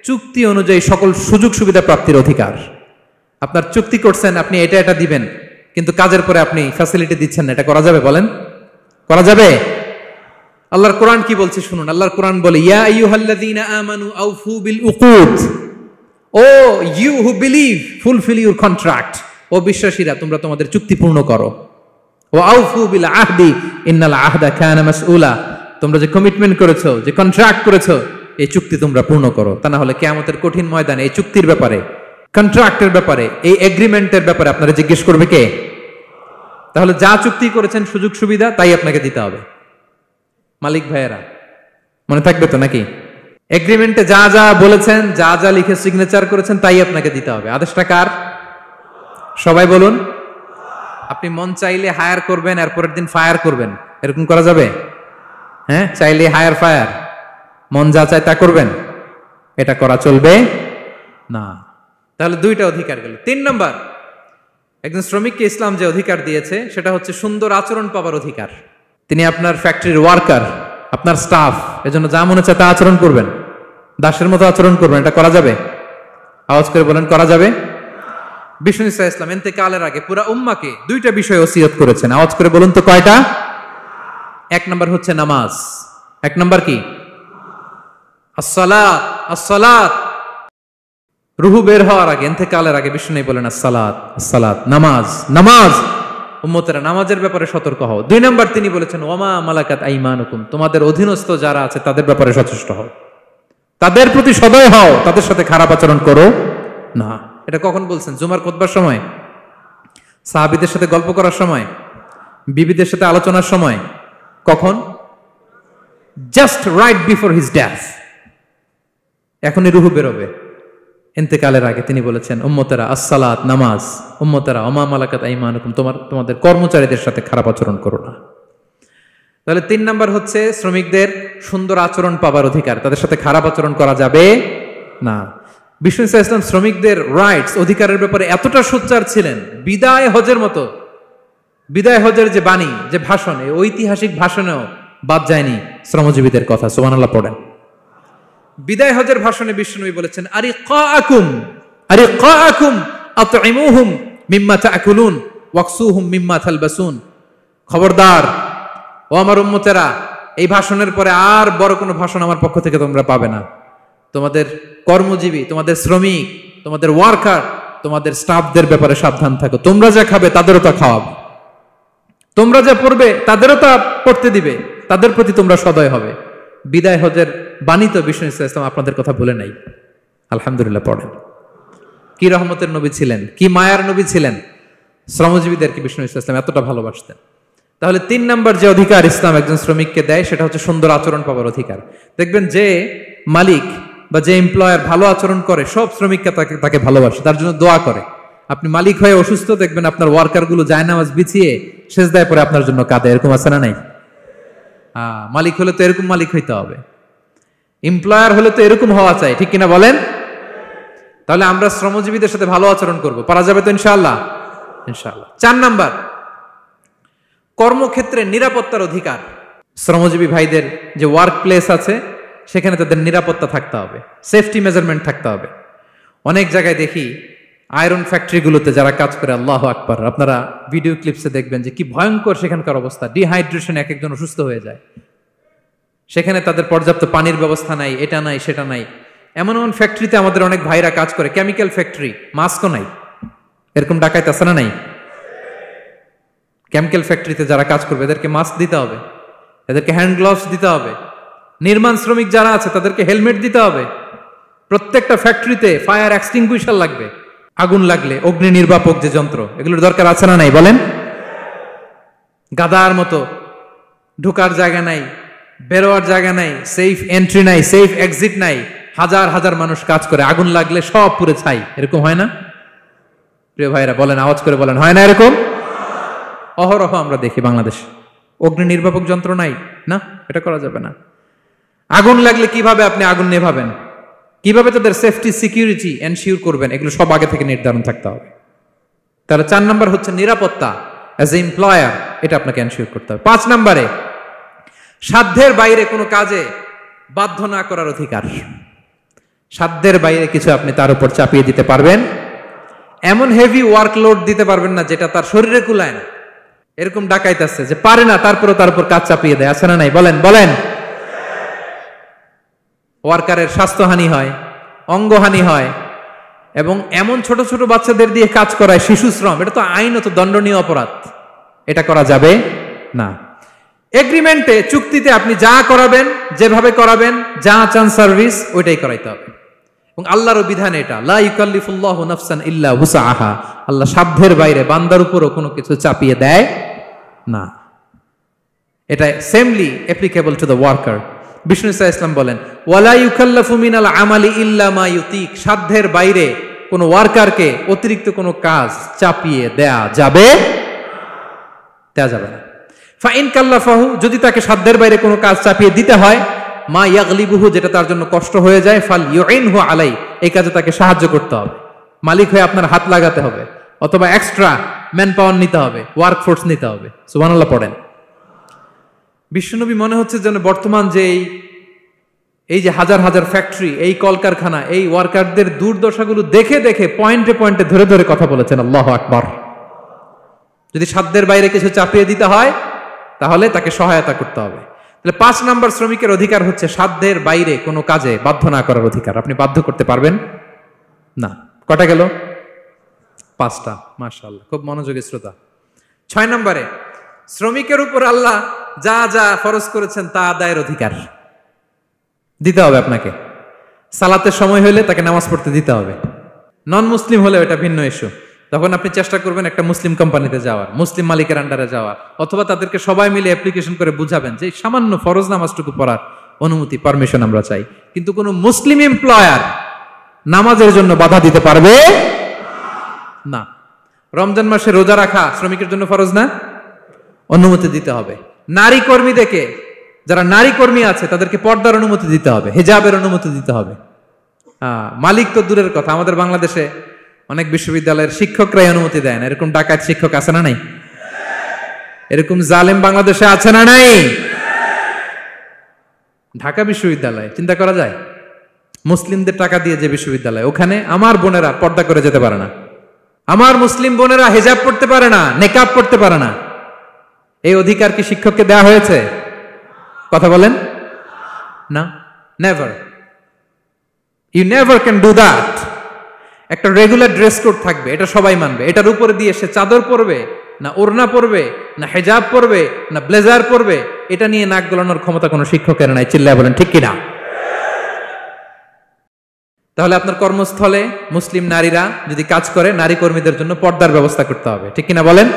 চুক্তি অনুযায়ী সকল সুযোগ সুবিধা প্রাপ্তির অধিকার। আপনার চুক্তি করছেন, আপনি এটা এটা দিবেন, কিন্তু কাজের পরে আপনি ফ্যাসিলিটি দিচ্ছেন না, এটা করা যাবে বলেন? করা যাবে? আল্লাহর কোরআন কি বলছে শুনুন। আল্লাহর কোরআন বলে, ইয়া আইয়ুহাল্লাযীনা আমানু আউফু বিল উকুদ, O you who believe fulfill your contract, ও বিশ্বাসীরা তোমরা তোমাদের চুক্তি পূর্ণ করো। ও আউফু বিল আহদি ইন্নাল আহদা কানা মাসউলা, তোমরা যে কমিটমেন্ট করেছো, যে কন্ট্রাক্ট করেছো, এই চুক্তি তোমরা পূর্ণ করো। তা না হলে কিয়ামতের কঠিন ময়দানে এই চুক্তির ব্যাপারে, কন্ট্রাক্টের ব্যাপারে, এই এগ্রিমেন্টের ব্যাপারে আপনারা জিজ্ঞেস করবে কে? তাহলে যা চুক্তি করেছেন সুযোগ সুবিধা, তাই আপনাকে দিতে হবে। মালিক ভাইয়েরা মনে থাকবে তো নাকি? এগ্রিমেন্টে যা যা বলেছেন, যা যা লিখে সিগনেচার করেছেন, তাই আপনাকে দিতে হবে। আদেশটা কার? সবাই বলুন। আপনি মন চাইলে হায়ার করবেন, এরপরের দিন ফায়ার করবেন, এরকম করা যাবে? হ্যাঁ, চাইলে হায়ার ফায়ার, মন যা চায় তা করবেন, এটা করা চলবে না। তাহলে 2টা অধিকার গেল। 3 নম্বর, একজন শ্রমিককে ইসলাম যে অধিকার দিয়েছে সেটা হচ্ছে সুন্দর আচরণ পাবার অধিকার। তিনি আপনার ফ্যাক্টরির ওয়ার্কার, আপনার স্টাফ, এজন্য যা মনে চায় তা আচরণ করবেন, দাসের মতো আচরণ করবেন। এটা করা যাবে? আওয়াজ করে বলেন, করা যাবে? বিষ্ণু ঈসা ইসলাম ইন্তেকালের আগে পুরা উম্মাকে 2টা বিষয় ওসিয়ত করেছেন। আওয়াজ করে বলুন তো কয়টা? 1 নম্বর হচ্ছে নামাজ। 1 নম্বর কি? আসসালাত। আসসালাত, রুহু বের হওয়ার আগে, ইন্তেকালের আগে বিষ্ণু বলেন আসসালাত, আসসালাত, নামাজ, নামাজ। উম্মতেরা নামাজের ব্যাপারে সতর্ক হও। 2 নম্বর তিনি বলেছেন ওয়ামা মালাকাত আইমানুকুম, তোমাদের অধীনস্থ যারা আছে তাদের ব্যাপারে সচেষ্ট হও, তাদের প্রতি সদয় হও, তাদের সাথে খারাপ আচরণ করো না। এটা কখন বলছেন? জুমার খুতবার সময়, সাহাবীদের সাথে গল্প করার সময়, বিবিদের সাথে আলোচনার সময়। কখন? Just right before his death. এখনই রুহু বেরোবে, ইন্তেকালের আগে তিনি বলেছেন উম্মতেরা আসসালাত, নামাজ, উম্মতেরা ওমা মালাকাত আইমানুকুম, তোমাদের কর্মচারীদের সাথে খারাপ আচরণ করো না। তাহলে 3 নম্বর হচ্ছে শ্রমিকদের সুন্দর আচরণ পাবার অধিকার, তাদের সাথে খারাপ আচরণ করা যাবে না। বিষ্ণু ঈসা ইসলাম শ্রমিকদের রাইটস, অধিকারের ব্যাপারে এতটা সোচ্চার ছিলেন, বিদায় হজের মতো, বিদায় হজের যে বাণী, যে ভাষণ, এই ঐতিহাসিক ভাষণেও বাদ যায়নি শ্রমজীবীদের কথা। সুবহানাল্লাহ পড়েন। বিদায় হজের ভাষণে বিষ্ণু বলেছেন আরিকাকুম, আরিকাকুম আতইমুহুম মিম্মা তাকুলুন ওয়াকসুহুম মিম্মা তালবাসুন। খবরদার ও আমার উম্মতেরা, এই ভাষণের পরে আর বড় কোনো ভাষণ আমার পক্ষ থেকে তোমরা পাবে না। তোমাদের কর্মজীবী, তোমাদের শ্রমিক, তোমাদের ওয়ার্কার, তোমাদের স্টাফদের ব্যাপারে সাবধান থাকো। তোমরা যা খাবে তাদেরও তা খাওয়াবে, তোমরা যা পড়বে তাদেরও তা পড়তে দিবে, তাদের প্রতি তোমরা সদয় হবে। বিদায় হজের বাণী তো বিষ্ণু ঈসা ইসলাম আপনাদের কথা ভুলে নাই। আলহামদুলিল্লাহ পড়েন। কি রহমতের নবী ছিলেন, কি মায়ার নবী ছিলেন। শ্রমজীবীদেরকে বিষ্ণু ঈসা ইসলাম এতটা ভালোবাসতেন। তাহলে 3 নম্বর যে অধিকার ইসলাম একজন শ্রমিককে দেয় সেটা হচ্ছে সুন্দর আচরণ পাবার অধিকার। দেখবেন যে মালিক বা যে এমপ্লয়ার ভালো আচরণ করে, সব শ্রমিককে তাকে ভালোবাসে, তার জন্য দোয়া করে। আপনি মালিক হয়ে অসুস্থ, দেখবেন আপনার ওয়ার্কার গুলো জায়নামাজ বিছিয়ে সেজদায় পড়ে আপনার জন্য কাঁদে। এরকম আছে না নাই? মালিক হলে তো এরকম মালিক হইতে হবে, এমপ্লয়ার হলে তো এরকম হওয়া চাই, ঠিক কিনা বলেন? তাহলে আমরা শ্রমজীবীদের সাথে ভালো আচরণ করব, পারা যাবে তো ইনশাআল্লাহ? ইনশাআল্লাহ। 4 নাম্বার, কর্মক্ষেত্রে নিরাপত্তার অধিকার। শ্রমজীবী ভাইদের যে ওয়ার্ক প্লেস আছে সেখানে তাদের নিরাপত্তা থাকতে হবে, সেফটি মেজারমেন্ট থাকতে হবে। অনেক জায়গায় দেখি আয়রন ফ্যাক্টরিগুলোতে যারা কাজ করে, আল্লাহু আকবার, আপনারা ভিডিও ক্লিপসে দেখবেন যে কি ভয়ঙ্কর সেখানকার অবস্থা, ডিহাইড্রেশনে এক একজন অসুস্থ হয়ে যায়। সেখানে তাদের পর্যাপ্ত পানির ব্যবস্থা নাই, এটা নাই সেটা নাই। এমন এমন ফ্যাক্টরিতে আমাদের অনেক ভাইরা কাজ করে, কেমিক্যাল ফ্যাক্টরি, মাস্কও নাই। এরকম ডাকাইতে আছে না নাই? কেমিক্যাল ফ্যাক্টরিতে যারা কাজ করবে এদেরকে মাস্ক দিতে হবে, এদেরকে হ্যান্ড গ্লাভস দিতে হবে। নির্মাণ শ্রমিক যারা আছে তাদেরকে হেলমেট দিতে হবে। প্রত্যেকটা ফ্যাক্টরিতে ফায়ার এক্সটিংগুইশার লাগবে, আগুন লাগলে অগ্নি নির্বাপক যে যন্ত্র, এগুলোর দরকার আছে না নাই বলেন? গাদার মতো ঢোকার জায়গা নাই, বেরোয়ার জায়গা নাই, সেফ এন্ট্রি নাই, সেফ এক্সিট নাই। হাজার হাজার মানুষ কাজ করে, আগুন লাগলে সব পুড়ে ছাই। এরকম হয় না? প্রিয় ভাইরা বলেন, আওয়াজ করে বলেন, হয় না এরকম? অহরহ আমরা দেখি বাংলাদেশ। অগ্নি নির্বাপক যন্ত্র নাই, না, এটা করা যাবে না। আগুন লাগলে কিভাবে আপনি আগুন নেভাবেন, কিভাবে তাদের সেফটি সিকিউরিটি এনশিওর করবেন, এগুলো সব আগে থেকে নির্ধারণ থাকতে হবে। তাহলে 4 নাম্বার হচ্ছে নিরাপত্তা অ্যাজ এ এমপ্লয়ার, এটা আপনাকে এনশিওর করতে হবে। 5 নাম্বারে সাধ্যের বাইরে কোনো কাজে বাধ্য না করার অধিকার। সাধ্যের বাইরে কিছু আপনি তার উপর চাপিয়ে দিতে পারবেন, এমন হেভি ওয়ার্কলোড দিতে পারবেন না যেটা তার শরীরে কুলায় না। এরকম ডাকাইতেছে যে পারে না, তারপরও তার উপর কাজ চাপিয়ে দেয়, আছে না নাই বলেন? বলেন। ওয়ার্কারের স্বাস্থ্যহানি হয়, অঙ্গহানি হয়, এবং এমন ছোট ছোট বাচ্চাদের দিয়ে কাজ করায়, শিশু শ্রম, এটা তো আইনত দণ্ডনীয় অপরাধ। এটা করা যাবে না। এগ্রিমেন্টে, চুক্তিতে আপনি যা করাবেন, যেভাবে করাবেন, যা চান সার্ভিস, ওইটাই করাইতে হবে। এবং আল্লাহর বিধান এটা, লা ইউকাল্লিফুল্লাহু নাফসান ইল্লা উসআহা। আল্লাহ সাধ্যের বাইরে বান্দার উপরও কোনো কিছু চাপিয়ে দেয় না। এটা samely applicable to the worker. Bishnu Islam বলেন, ওয়ালা ইউকাল্লাফু মিনাল আমালি ইল্লা মা ইউতিক। সাধ্যের বাইরে কোন ওয়ার্কারকে অতিরিক্ত কোনো কাজ চাপিয়ে দেয়া যাবে না। ফাইন কাল্লাফাহু, যদি তাকে সাধ্যের বাইরে কোনো কাজ চাপিয়ে দিতে হয়, মা ইয়াগলিবুহু, যেটা তার জন্য কষ্ট হয়ে যায়, ফাল ইউইনহু আলাই, এই কাজে তাকে সাহায্য করতে হবে। মালিক হয়ে আপনার হাত লাগাতে হবে, অথবা এক্সট্রা ম্যান পাওয়ার নিতে হবে, ওয়ার্কফোর্স নিতে হবে। সুবহানাল্লাহ পড়েন। বিশ্বনবী মনে হচ্ছে যেন বর্তমান যে এই যে হাজার হাজার ফ্যাক্টরি, এই কলকারখানা, এই ওয়ার্কারদের দুর্দশাগুলো দেখে দেখে পয়েন্টে পয়েন্টে ধরে ধরে কথা বলেছেন। আল্লাহু আকবার। যদি সাধ্যের বাইরে কিছু চাপিয়ে দিতে হয় তাহলে তাকে সহায়তা করতে হবে। তাহলে 5 নাম্বার শ্রমিকের অধিকার হচ্ছে সাধ্যের বাইরে কোনো কাজে বাধ্য না করার অধিকার। আপনি বাধ্য করতে পারবেন না। কটা গেল? 5টা। মাশাআল্লাহ, খুব মনোযোগী শ্রোতা। 6 নম্বরে শ্রমিকের উপর আল্লাহ যা যা ফরজ করেছেন তা আদায়ের অধিকার দিতে হবে আপনাকে। সালাতের সময় হলে তাকে নামাজ পড়তে দিতে হবে। নন মুসলিম হলে এটা ভিন্ন ইস্যু। তখন আপনি চেষ্টা করবেন একটা মুসলিম কোম্পানিতে যাওয়ার, মুসলিম মালিকের আন্ডারে যাওয়ার, অথবা তাদেরকে সবাই মিলে অ্যাপ্লিকেশন করে বুঝাবেন যে সামান্য ফরজ নামাজটুকু পড়ার অনুমতি, পারমিশন আমরা চাই। কিন্তু কোনো মুসলিম এমপ্লয়ার নামাজের জন্য বাধা দিতে পারবে না। রমজান মাসে রোজা রাখা শ্রমিকের জন্য ফরজ না, অনুমতি দিতে হবে। নারী কর্মীদেরকে, যারা নারী কর্মী আছে তাদেরকে পর্দার অনুমতি দিতে হবে, হিজাবের অনুমতি দিতে হবে। মালিক তো দূরের কথা, আমাদের বাংলাদেশে অনেক বিশ্ববিদ্যালয়ের শিক্ষকরাই অনুমতি দেয় না। এরকম ডাকাত শিক্ষক আছে না নাই? এরকম জালেম বাংলাদেশে আছে না নাই? ঢাকা বিশ্ববিদ্যালয় চিন্তা করা যায়, মুসলিমদের টাকা দিয়ে যে বিশ্ববিদ্যালয়, ওখানে আমার বোনেরা পর্দা করে যেতে পারে না, আমার মুসলিম বোনেরা হিজাব পড়তে পারে না, নেকাব পড়তে পারে না। এই অধিকার কি শিক্ষককে দেওয়া হয়েছে? কথা বলেন না, never. You never can do that. একটা রেগুলার ড্রেস কোড থাকবে, এটা সবাই মানবে। এটার উপরে দিয়ে সে চাদর পরবে না ওড়না পরবে না হিজাব পরবে না ব্লেজার পরবে, এটা নিয়ে নাক গলানোর ক্ষমতা কোনো শিক্ষকের নাই। চিল্লায় বলেন ঠিক কিনা? তাহলে আপনার কর্মস্থলে মুসলিম নারীরা যদি কাজ করে, নারী কর্মীদের জন্য পর্দার ব্যবস্থা করতে হবে, ঠিক কিনা বলেন?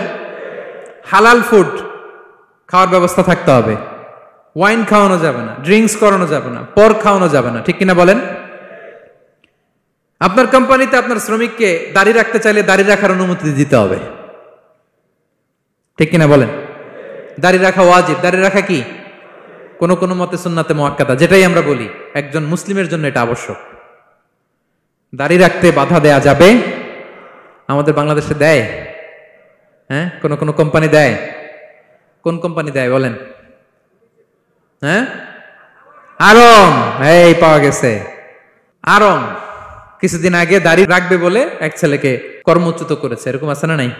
হালাল ফুড খাওয়ার ব্যবস্থা থাকতে হবে। ওয়াইন খাওয়ানো যাবে না, ড্রিঙ্কস করানো যাবে না, পর্ক খাওয়ানো যাবে না, ঠিক কিনা বলেন? আপনার কোম্পানিতে আপনার শ্রমিককে দাড়ি রাখতে চাইলে দাড়ি রাখার অনুমতি দিতে হবে, ঠিক কিনা বলেন? দাড়ি রাখা ওয়াজিব। দাড়ি রাখা কি কোন কোন মতে সুন্নাতে মুআক্কাদা, যেটাই আমরা বলি একজন মুসলিমের জন্য এটা আবশ্যক। দাড়ি রাখতে বাধা দেয়া যাবে? আমাদের বাংলাদেশে দেয়? হ্যাঁ, কোন কোন কোম্পানি দেয়। কোন কোম্পানি দেয় বলেন? হ্যাঁ, আরং। এই পাওয়া গেছে আরং। কিছুদিন আগে দাড়ি রাখবে বলে এক ছেলেকে কর্মচ্যুত করেছে, এরকম আছে না নাই?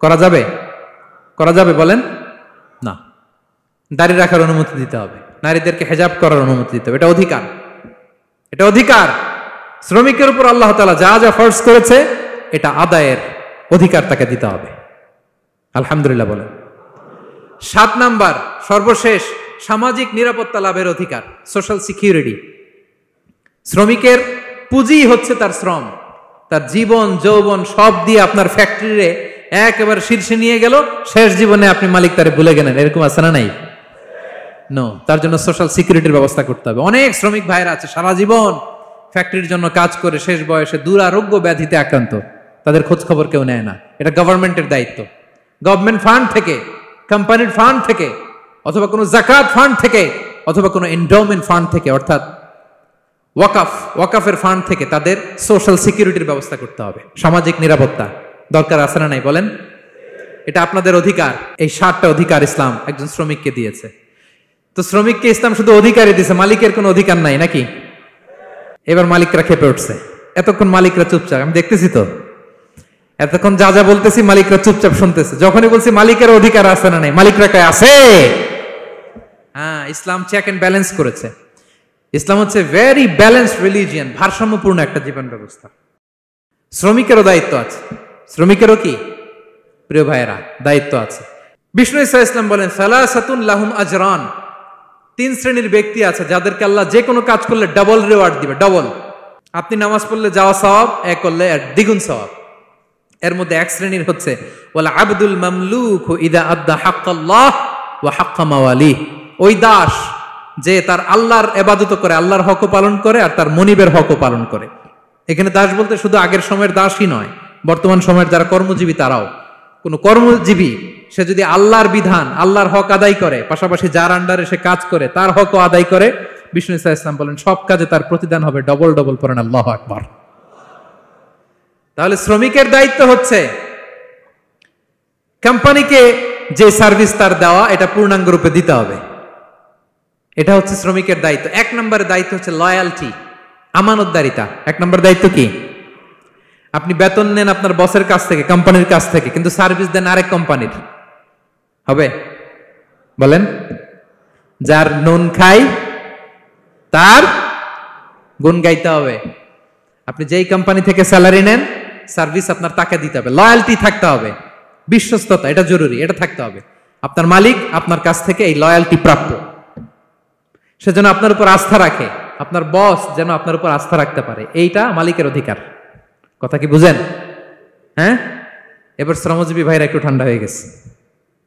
করা যাবে? করা যাবে বলেন? না, দাড়ি রাখার অনুমতি দিতে হবে, নারীদেরকে হেজাব করার অনুমতি দিতে হবে, এটা অধিকার। এটা অধিকার। শ্রমিকের উপর আল্লাহ তাআলা যা যা ফরজ করেছে এটা আদায়ের অধিকার তাকে দিতে হবে। আলহামদুলিল্লাহ বলেন। 7 নাম্বার, সর্বশেষ, সামাজিক নিরাপত্তা লাভের অধিকার, সোশ্যাল সিকিউরিটি। শ্রমিকের পুঁজি হচ্ছে তার শ্রম, তার জীবন যৌবন সব দিয়ে আপনার ফ্যাক্টরিরে একেবারে শীর্ষে নিয়ে গেল, শেষ জীবনে আপনি মালিক তারে ভুলে গেলেন, এরকম আছে না নাই? নো, তার জন্য সোশ্যাল সিকিউরিটির ব্যবস্থা করতে হবে। অনেক শ্রমিক ভাইরা আছে সারা জীবন ফ্যাক্টরির জন্য কাজ করে শেষ বয়সে দুরারোগ্য ব্যাধিতে আক্রান্ত, তাদের খোঁজ খবর কেউ নেয় না। এটা গভর্নমেন্টের দায়িত্ব। গভর্নমেন্ট ফান্ড থেকে, কোম্পানির ফান্ড থেকে, অথবা কোনো যাকাত ফান্ড থেকে, অথবা কোনো এন্ডাওমেন্ট ফান্ড থেকে, অর্থাৎ ওয়াকাফের ফান্ড থেকে তাদের সোশ্যাল সিকিউরিটির ব্যবস্থা করতে হবে। সামাজিক নিরাপত্তা দরকার আছে না নাই বলেন? এটা আপনাদের অধিকার। এই 7টা অধিকার ইসলাম একজন শ্রমিককে দিয়েছে। তো শ্রমিককে ইসলাম শুধু অধিকারই দিয়েছে, মালিকের কোনো অধিকার নাই নাকি? এবার মালিকরা খেপে উঠছে। এতক্ষণ মালিকরা চুপচাপ, আমি দেখতেছি তো, এতক্ষণ যা যা বলতেছি মালিকরা চুপচাপ শুনতেছে। যখনই বলছি মালিকের অধিকার আছে না নাই, মালিকরা কয় আছে। হ্যাঁ, ইসলাম চেক এন্ড ব্যালেন্স করেছে। ইসলাম হচ্ছে ভেরি ব্যালেন্সড রিলিজিয়ান, ভারসাম্যপূর্ণ একটা জীবন ব্যবস্থা। শ্রমিকেরও দায়িত্ব আছে। শ্রমিকেরও কি প্রিয় ভাইয়েরা দায়িত্ব আছে। বিষ্ণু ইসা ইসলাম বলেন, সালাসাতুন লাহুম আজরান, 3 শ্রেণীর ব্যক্তি আছে যাদেরকে আল্লাহ যে কোনো কাজ করলে ডাবল রিওয়ার্ড দিবে, ডাবল। আপনি নামাজ পড়লে যাওয়া সওয়াব, এক করলে দ্বিগুণ সওয়াব। এর মধ্যে এক শ্রেণীর হচ্ছে ওয়াল আবদুল মামলুক ইদা আদ্দা হাক্কাল্লাহ ওয়া হাক্কা মাওয়ালিহ, ওই দাস যে তার আল্লাহর ইবাদত করে, আল্লাহর হকও পালন করে আর তার মনিবের হকও পালন করে। এখানে দাস বলতে শুধু আগের সময়ের দাসই নয়, বর্তমান সময়ের যারা কর্মজীবী তারাও। কোন কর্মজীবী সে যদি আল্লাহর বিধান, আল্লাহর হক আদায় করে, পাশাপাশি যার আন্ডারে সে কাজ করে তার হকও আদায় করে, বিষ্ণু ইসা ইসলাম বলেন সব কাজে তার প্রতিদান হবে ডবল ডবল। পড়েন আল্লাহু আকবার। তাহলে শ্রমিকের দায়িত্ব হচ্ছে কোম্পানিকে যে সার্ভিস তার দেওয়া এটা পূর্ণাঙ্গ রূপে দিতে হবে। এটা হচ্ছে শ্রমিকের দায়িত্ব। 1 নম্বরের দায়িত্ব হচ্ছে লয়ালটি, আমানতদারিতা। 1 নম্বর দায়িত্ব কি? আপনি বেতন নেন আপনার বসের কাছ থেকে, কোম্পানির কাছ থেকে, কিন্তু সার্ভিস দেন আরেক কোম্পানির, হবে? বলেন। যার নুন খাই তার গুণ গাইতে হবে। আপনি যেই কোম্পানি থেকে স্যালারি নেন, সার্ভিস আপনার তাকে দিতে হবে। লয়ালটি থাকতে হবে, বিশ্বস্ততা, এটা জরুরি, এটা থাকতে হবে। আপনার মালিক আপনার কাছ থেকে এই লয়ালটি প্রাপ্য, সে যেন আপনার উপর আস্থা রাখে, আপনার বস যেন আপনার উপর আস্থা রাখতে পারে, এইটা মালিকের অধিকার। কথা কি বুঝেন? হ্যাঁ, এবার শ্রমজীবী ভাইরা একটু ঠান্ডা হয়ে গেছে,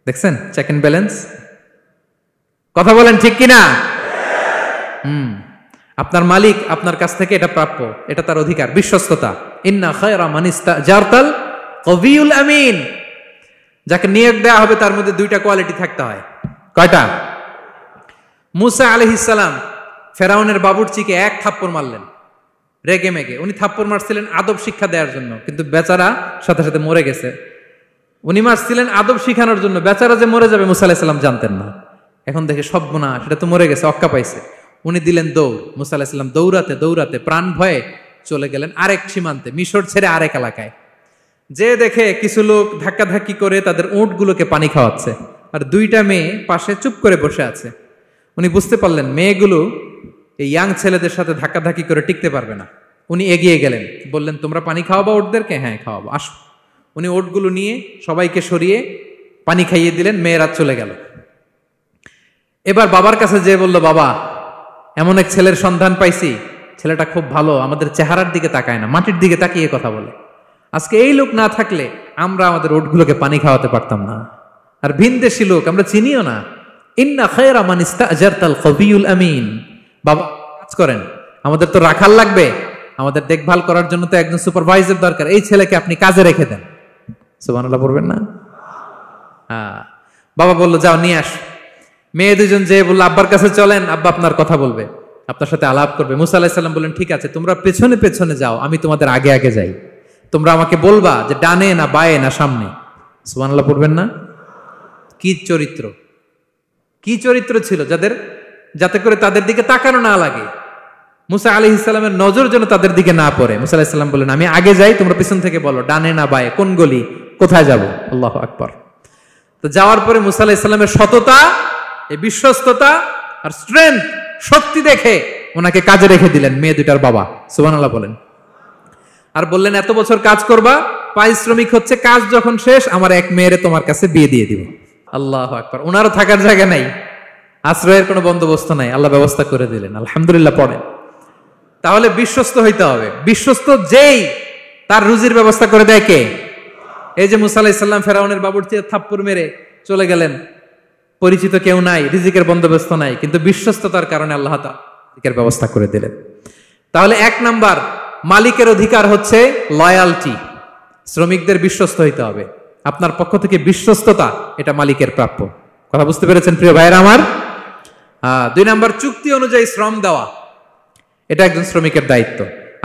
দেখছেন চেক এন্ড ব্যালেন্স। কথা বলেন ঠিক কিনা? আপনার মালিক আপনার কাছ থেকে এটা প্রাপ্য, এটা তার অধিকার, বিশ্বস্ততা। ইন্না খায়রা মান ইস্তাজারতাল কবিউল আমিন, যাকে নিয়োগ দেওয়া হবে তার মধ্যে 2টা কোয়ালিটি থাকতে হয়। কয়টা? মুসা আলাইহিস সালাম ফেরাউনের বাবুর্চিকে 1 থাপ্পড় মারলেন রেগে মেগে। উনি থাপ্পড় মারছিলেন আদব শিক্ষা দেওয়ার জন্য, কিন্তু বেচারা সাথে সাথে মরে গেছে। উনি মারছিলেন আদব শিখানোর জন্য, বেচারা যে মরে যাবে মুসা আলাইহিস সালাম জানতেন না। এখন দেখে সর্বনাশ, সেটা তো মরে গেছে, অক্কা পাইছে। উনি দিলেন দৌড়। মুসা আলাইহিস সালাম দৌড়াতে দৌড়াতে প্রাণ ভয়ে চলে গেলেন আরেক সীমান্তে, মিশর ছেড়ে আরেক এলাকায়। যে দেখে কিছু লোক ধাক্কাধাক্কি করে তাদের উটগুলোকে পানি খাওয়াচ্ছে, আর 2টা মেয়ে পাশে চুপ করে বসে আছে। উনি বুঝতে পারলেন মেয়েগুলো এই ইয়াং ছেলেদের সাথে ধাক্কাধাক্কি করে টিকতে পারবে না। উনি এগিয়ে গেলেন, বললেন তোমরা পানি খাওয়াবো ওটদেরকে? হ্যাঁ খাওয়াবো, আসো। উনি ওটগুলো নিয়ে সবাইকে সরিয়ে পানি খাইয়ে দিলেন, মেয়েরা চলে গেল। এবার বাবার কাছে যেয়ে বলল, বাবা এমন এক ছেলের সন্ধান পাইছি, ছেলেটা খুব ভালো, আমাদের চেহারার দিকে তাকায় না, মাটির দিকে তাকিয়ে কথা বলে। আজকে এই লোক না থাকলে আমরা আমাদের ওটগুলোকে পানি খাওয়াতে পারতাম না। আর ভিনদেশী লোক, আমরা চিনিও না। ইন্না খায়রা মান ইস্তাজারতাল কবিউল আমিন। বাবা কাজ করেন, আমাদের তো রাখাল লাগবে, আমাদের দেখভাল করার জন্য তো একজন সুপারভাইজার দরকার, এই ছেলেকে আপনি কাজে রেখে দেন। সুবহানাল্লাহ পড়বেন না? হ্যাঁ। বাবা বলল যাও নিয়ে আস। মেয়ে দুজন যে বললো আব্বার কাছে চলেন, আব্বা আপনার কথা বলবে, আপনার সাথে আলাপ করবে। মুসা আলাইহিস সালাম বললেন ঠিক আছে, তোমরা পেছনে পেছনে যাও, আমি তোমাদের আগে আগে যাই, তোমরা আমাকে বলবা যে ডানে না বায়ে না সামনে। সুবহানাল্লাহ পড়বেন না? কি চরিত্র, কি চরিত্র ছিল যাতে করে তাদের দিকে তাকানো না লাগে, মুসা আলাইহিস সালামের নজর যেন তাদের দিকে না পড়ে। মুসা আলাইহিস সালাম বললেন আমি আগে যাই, তোমরা পিছন থেকে বলো ডানে না বায়ে, কোন গলি, কোথায় যাব। আল্লাহু আকবার। তো যাওয়ার পরে মুসা আলাইহিস সালামের সততা, এই বিশ্বস্ততা আর স্ট্রেংথ, শক্তি দেখে ওনাকে কাজে রেখে দিলেন মেয়ে দুটার বাবা। সুবহানাল্লাহ বলেন। আর বললেন এত বছর কাজ করবা, পারিশ্রমিক হচ্ছে কাজ যখন শেষ আমার এক মেয়েরে তোমার কাছে বিয়ে দিয়ে দিব। আল্লাহু আকবার। ওনারও থাকার জায়গা নাই, আশ্রয়ের কোনো বন্দোবস্ত নাই, আল্লাহ ব্যবস্থা করে দিলেন। আলহামদুলিল্লাহ পড়েন। তাহলে বিশ্বস্ত হইতে হবে। বিশ্বস্ত যেই, তার রুজির ব্যবস্থা করে দেয় কে? এই যে মুসা আলাইহিস সালাম ফেরাউনের বাবুর্চির থাপ্পড় মেরে চলে গেলেন, পরিচিত কেউ নাই, রিজিকের বন্দোবস্ত নাই, কিন্তু বিশ্বস্ততার কারণে আল্লাহ তাআলা রিজিকের ব্যবস্থা করে দিলেন। তাহলে এক নাম্বার মালিকের অধিকার হচ্ছে লয়ালটি, শ্রমিকদের বিশ্বস্ত হইতে হবে। আপনার পক্ষ থেকে বিশ্বস্ততা, এটা মালিকের প্রাপ্য। কথা বুঝতে পেরেছেন প্রিয় ভাইরা আমার? 2 নাম্বার চুক্তি অনুযায়ী শ্রম দেওয়া, এটা একজন শ্রমিকের দায়িত্ব।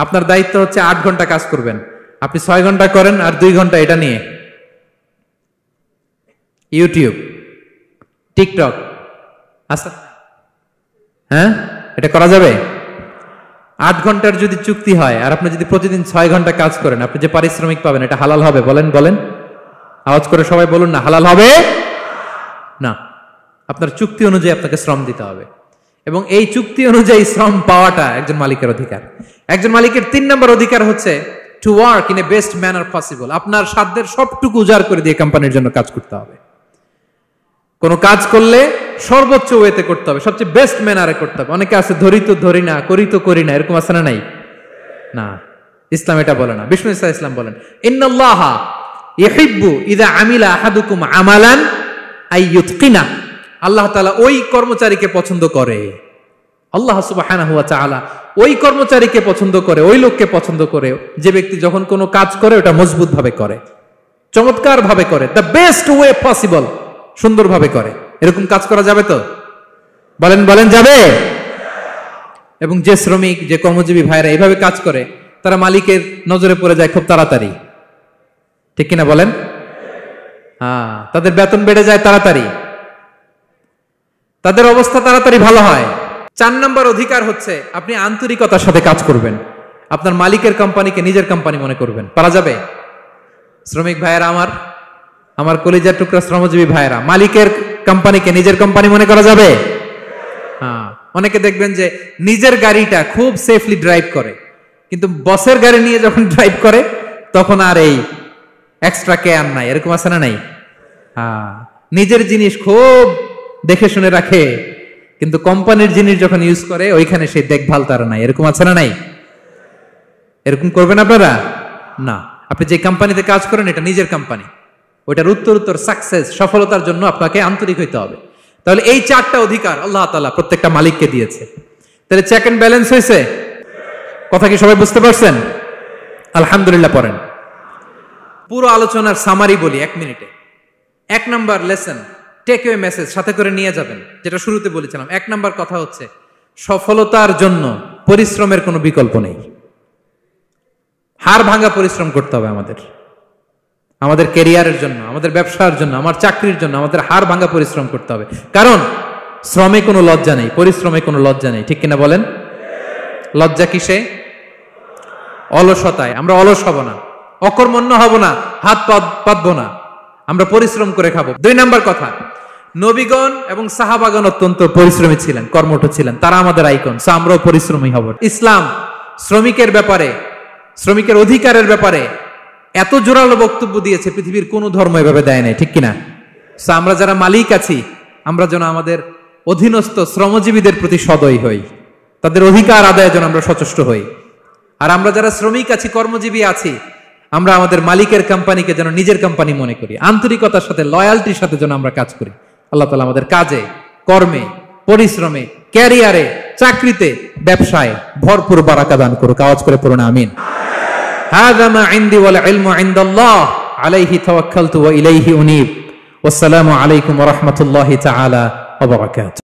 আপনার দায়িত্ব হচ্ছে 8 ঘন্টা কাজ করবেন, আপনি 6 ঘন্টা করেন আর 2 ঘন্টা এটা নিয়ে ইউটিউব, টিকটক, আচ্ছা হ্যাঁ, এটা করা যাবে? 8 ঘন্টার যদি চুক্তি হয় আর আপনি যদি প্রতিদিন 6 ঘন্টা কাজ করেন, আপনি যে পারিশ্রমিক পাবেন এটা হালাল হবে? বলেন বলেন, আওয়াজ করে সবাই বলুন না, হালাল হবে না। আপনার চুক্তি অনুযায়ী আপনাকে শ্রম দিতে হবে, এবং এই চুক্তি অনুযায়ী শ্রম পাওয়াটা একজন মালিকের অধিকার। একজন মালিকের 3 নম্বর অধিকার হচ্ছে to work in a best manner possible. আপনার সাধ্যের সবটুকু উজাড় করে দিয়ে কোম্পানির জন্য কাজ করতে হবে। কোনো কাজ করলে সর্বোচ্চ ওয়েতে করতে হবে, সবচেয়ে বেস্ট ম্যানারে করতে হবে। অনেকে আছে ধরি তো ধরি না, করি তো করি না, এরকম আছে না? নাই না, ইসলাম এটা বলে না। বিষ্ণু ইসলাম বলেন ইন্নাল্লাহা ইউহিব্বু ইযা আমিলা আহাদুকুম আমালান আইয়ুতকিনা। আল্লাহ তাআলা ওই কর্মচারীকে পছন্দ করে, আল্লাহ সুবহানাহু ওয়া তাআলা ওই কর্মচারীকে পছন্দ করে, ওই লোককে পছন্দ করে যে ব্যক্তি যখন কোনো কাজ করে ওটা মজবুত ভাবে করে, চমৎকার ভাবে করে, দ্য বেস্ট ওয়ে পসিবল, সুন্দরভাবে করে। এরকম কাজ করা যাবে তো? বলেন বলেন, যাবে? এবং যে শ্রমিক, যে কর্মজীবী ভাইরা এইভাবে কাজ করে, তারা মালিকের নজরে পড়ে যায় খুব তাড়াতাড়ি, ঠিক কিনা বলেন? তাদের বেতন বেড়ে যায় তাড়াতাড়ি, তাদের অবস্থা তাড়াতাড়ি ভালো হয়। 4 নম্বর অধিকার হচ্ছে আপনি আন্তরিকতার সাথে কাজ করবেন, আপনার মালিকের কোম্পানিকে নিজের কোম্পানি মনে করবেন। পারা যাবে? শ্রমিক ভাইয়েরা আমার কলিজার টুকরা শ্রমজীবী ভাইয়েরা, মালিকের কোম্পানিকে নিজের কোম্পানি মনে করা যাবে? অনেকে দেখবেন যে নিজের গাড়িটা খুব সেফলি ড্রাইভ করে, কিন্তু বসের গাড়ি নিয়ে যখন ড্রাইভ করে তখন আর এই এক্সট্রা কেয়ার নাই, এরকম আছে না? নাই। নিজের জিনিস খুব দেখে শুনে রাখে, কিন্তু কোম্পানির জিনিস যখন ইউজ করে ওইখানে সেই দেখভাল তার নাই, এরকম আছে না? নাই। এরকম করবেন আপনারা না। আপনি যে কোম্পানিতে কাজ করেন এটা নিজের কোম্পানি, ওইটার উত্তর সাকসেস, সফলতার জন্য আপনাকে আন্তরিক হইতে হবে। তাহলে এই 4টা অধিকার আল্লাহ তাআলা প্রত্যেকটা মালিককে দিয়েছে। তাহলে চেক এন্ড ব্যালেন্স হয়েছে? কথা কি সবাই বুঝতে পারছেন? আলহামদুলিল্লাহ। পড়েন। পুরো আলোচনার সামারি বলি 1 মিনিটে। 1 number lesson, take away message সাথে করে নিয়ে যাবেন, যেটা শুরুতে বলেছিলাম। 1 নাম্বার কথা হচ্ছে সফলতার জন্য পরিশ্রমের কোনো বিকল্প নেই। হাড় ভাঙা পরিশ্রম করতে হবে আমাদের ক্যারিয়ারের জন্য, আমাদের ব্যবসার জন্য, আমার চাকরির জন্য আমাদের হাড় ভাঙা পরিশ্রম করতে হবে। কারণ শ্রমে কোনো লজ্জা নেই, পরিশ্রমে কোনো লজ্জা নেই, ঠিক কিনা বলেন? লজ্জা কিসে? অলসতায়। আমরা অলস হব না, অকর্মণ্য হব না, হাত পাতবো না, আমরা পরিশ্রম করে খাবো। 2 নাম্বার কথা, নবীগণ এবং সাহাবাগণ অত্যন্ত পরিশ্রমী ছিলেন, কর্মঠ ছিলেন, তারা আমাদের আইকন, আমরাও পরিশ্রমী হব। ইসলাম শ্রমিকের ব্যাপারে, শ্রমিকের অধিকারের ব্যাপারে এত জোরালো বক্তব্য দিয়েছে, পৃথিবীর কোন ধর্ম এভাবে দেয় নাই, ঠিক কিনা? আমরা যারা মালিক আছি, আমরা যেন আমাদের অধীনস্থ শ্রমজীবীদের প্রতি সদয় হই, তাদের অধিকার আদায়ের জন্য আমরা সচেষ্ট হই। আর আমরা যারা শ্রমিক আছি, কর্মজীবী আছি, আমরা আমাদের মালিকের কোম্পানিকে যেন নিজের কোম্পানি মনে করি, আন্তরিকতার সাথে, লয়ালটির সাথে যেন আমরা কাজ করি। আল্লাহ তাআলা আমাদের কাজে, কর্মে, পরিশ্রমে, ক্যারিয়ারে, চাকরিতে, ব্যবসায় ভরপুর বারাকা দান করুক। আওয়াজ করে পড়ুন আমিন। হাযা মা ইনদি ওয়াল ইলমু ইনদাল্লাহ আলাইহি তাওয়াক্কালতু ওয়া ইলাইহি উনীব। ওয়াসসালামু আলাইকুম ওয়া রাহমাতুল্লাহি তাআলা ওয়া বারাকাতুহু।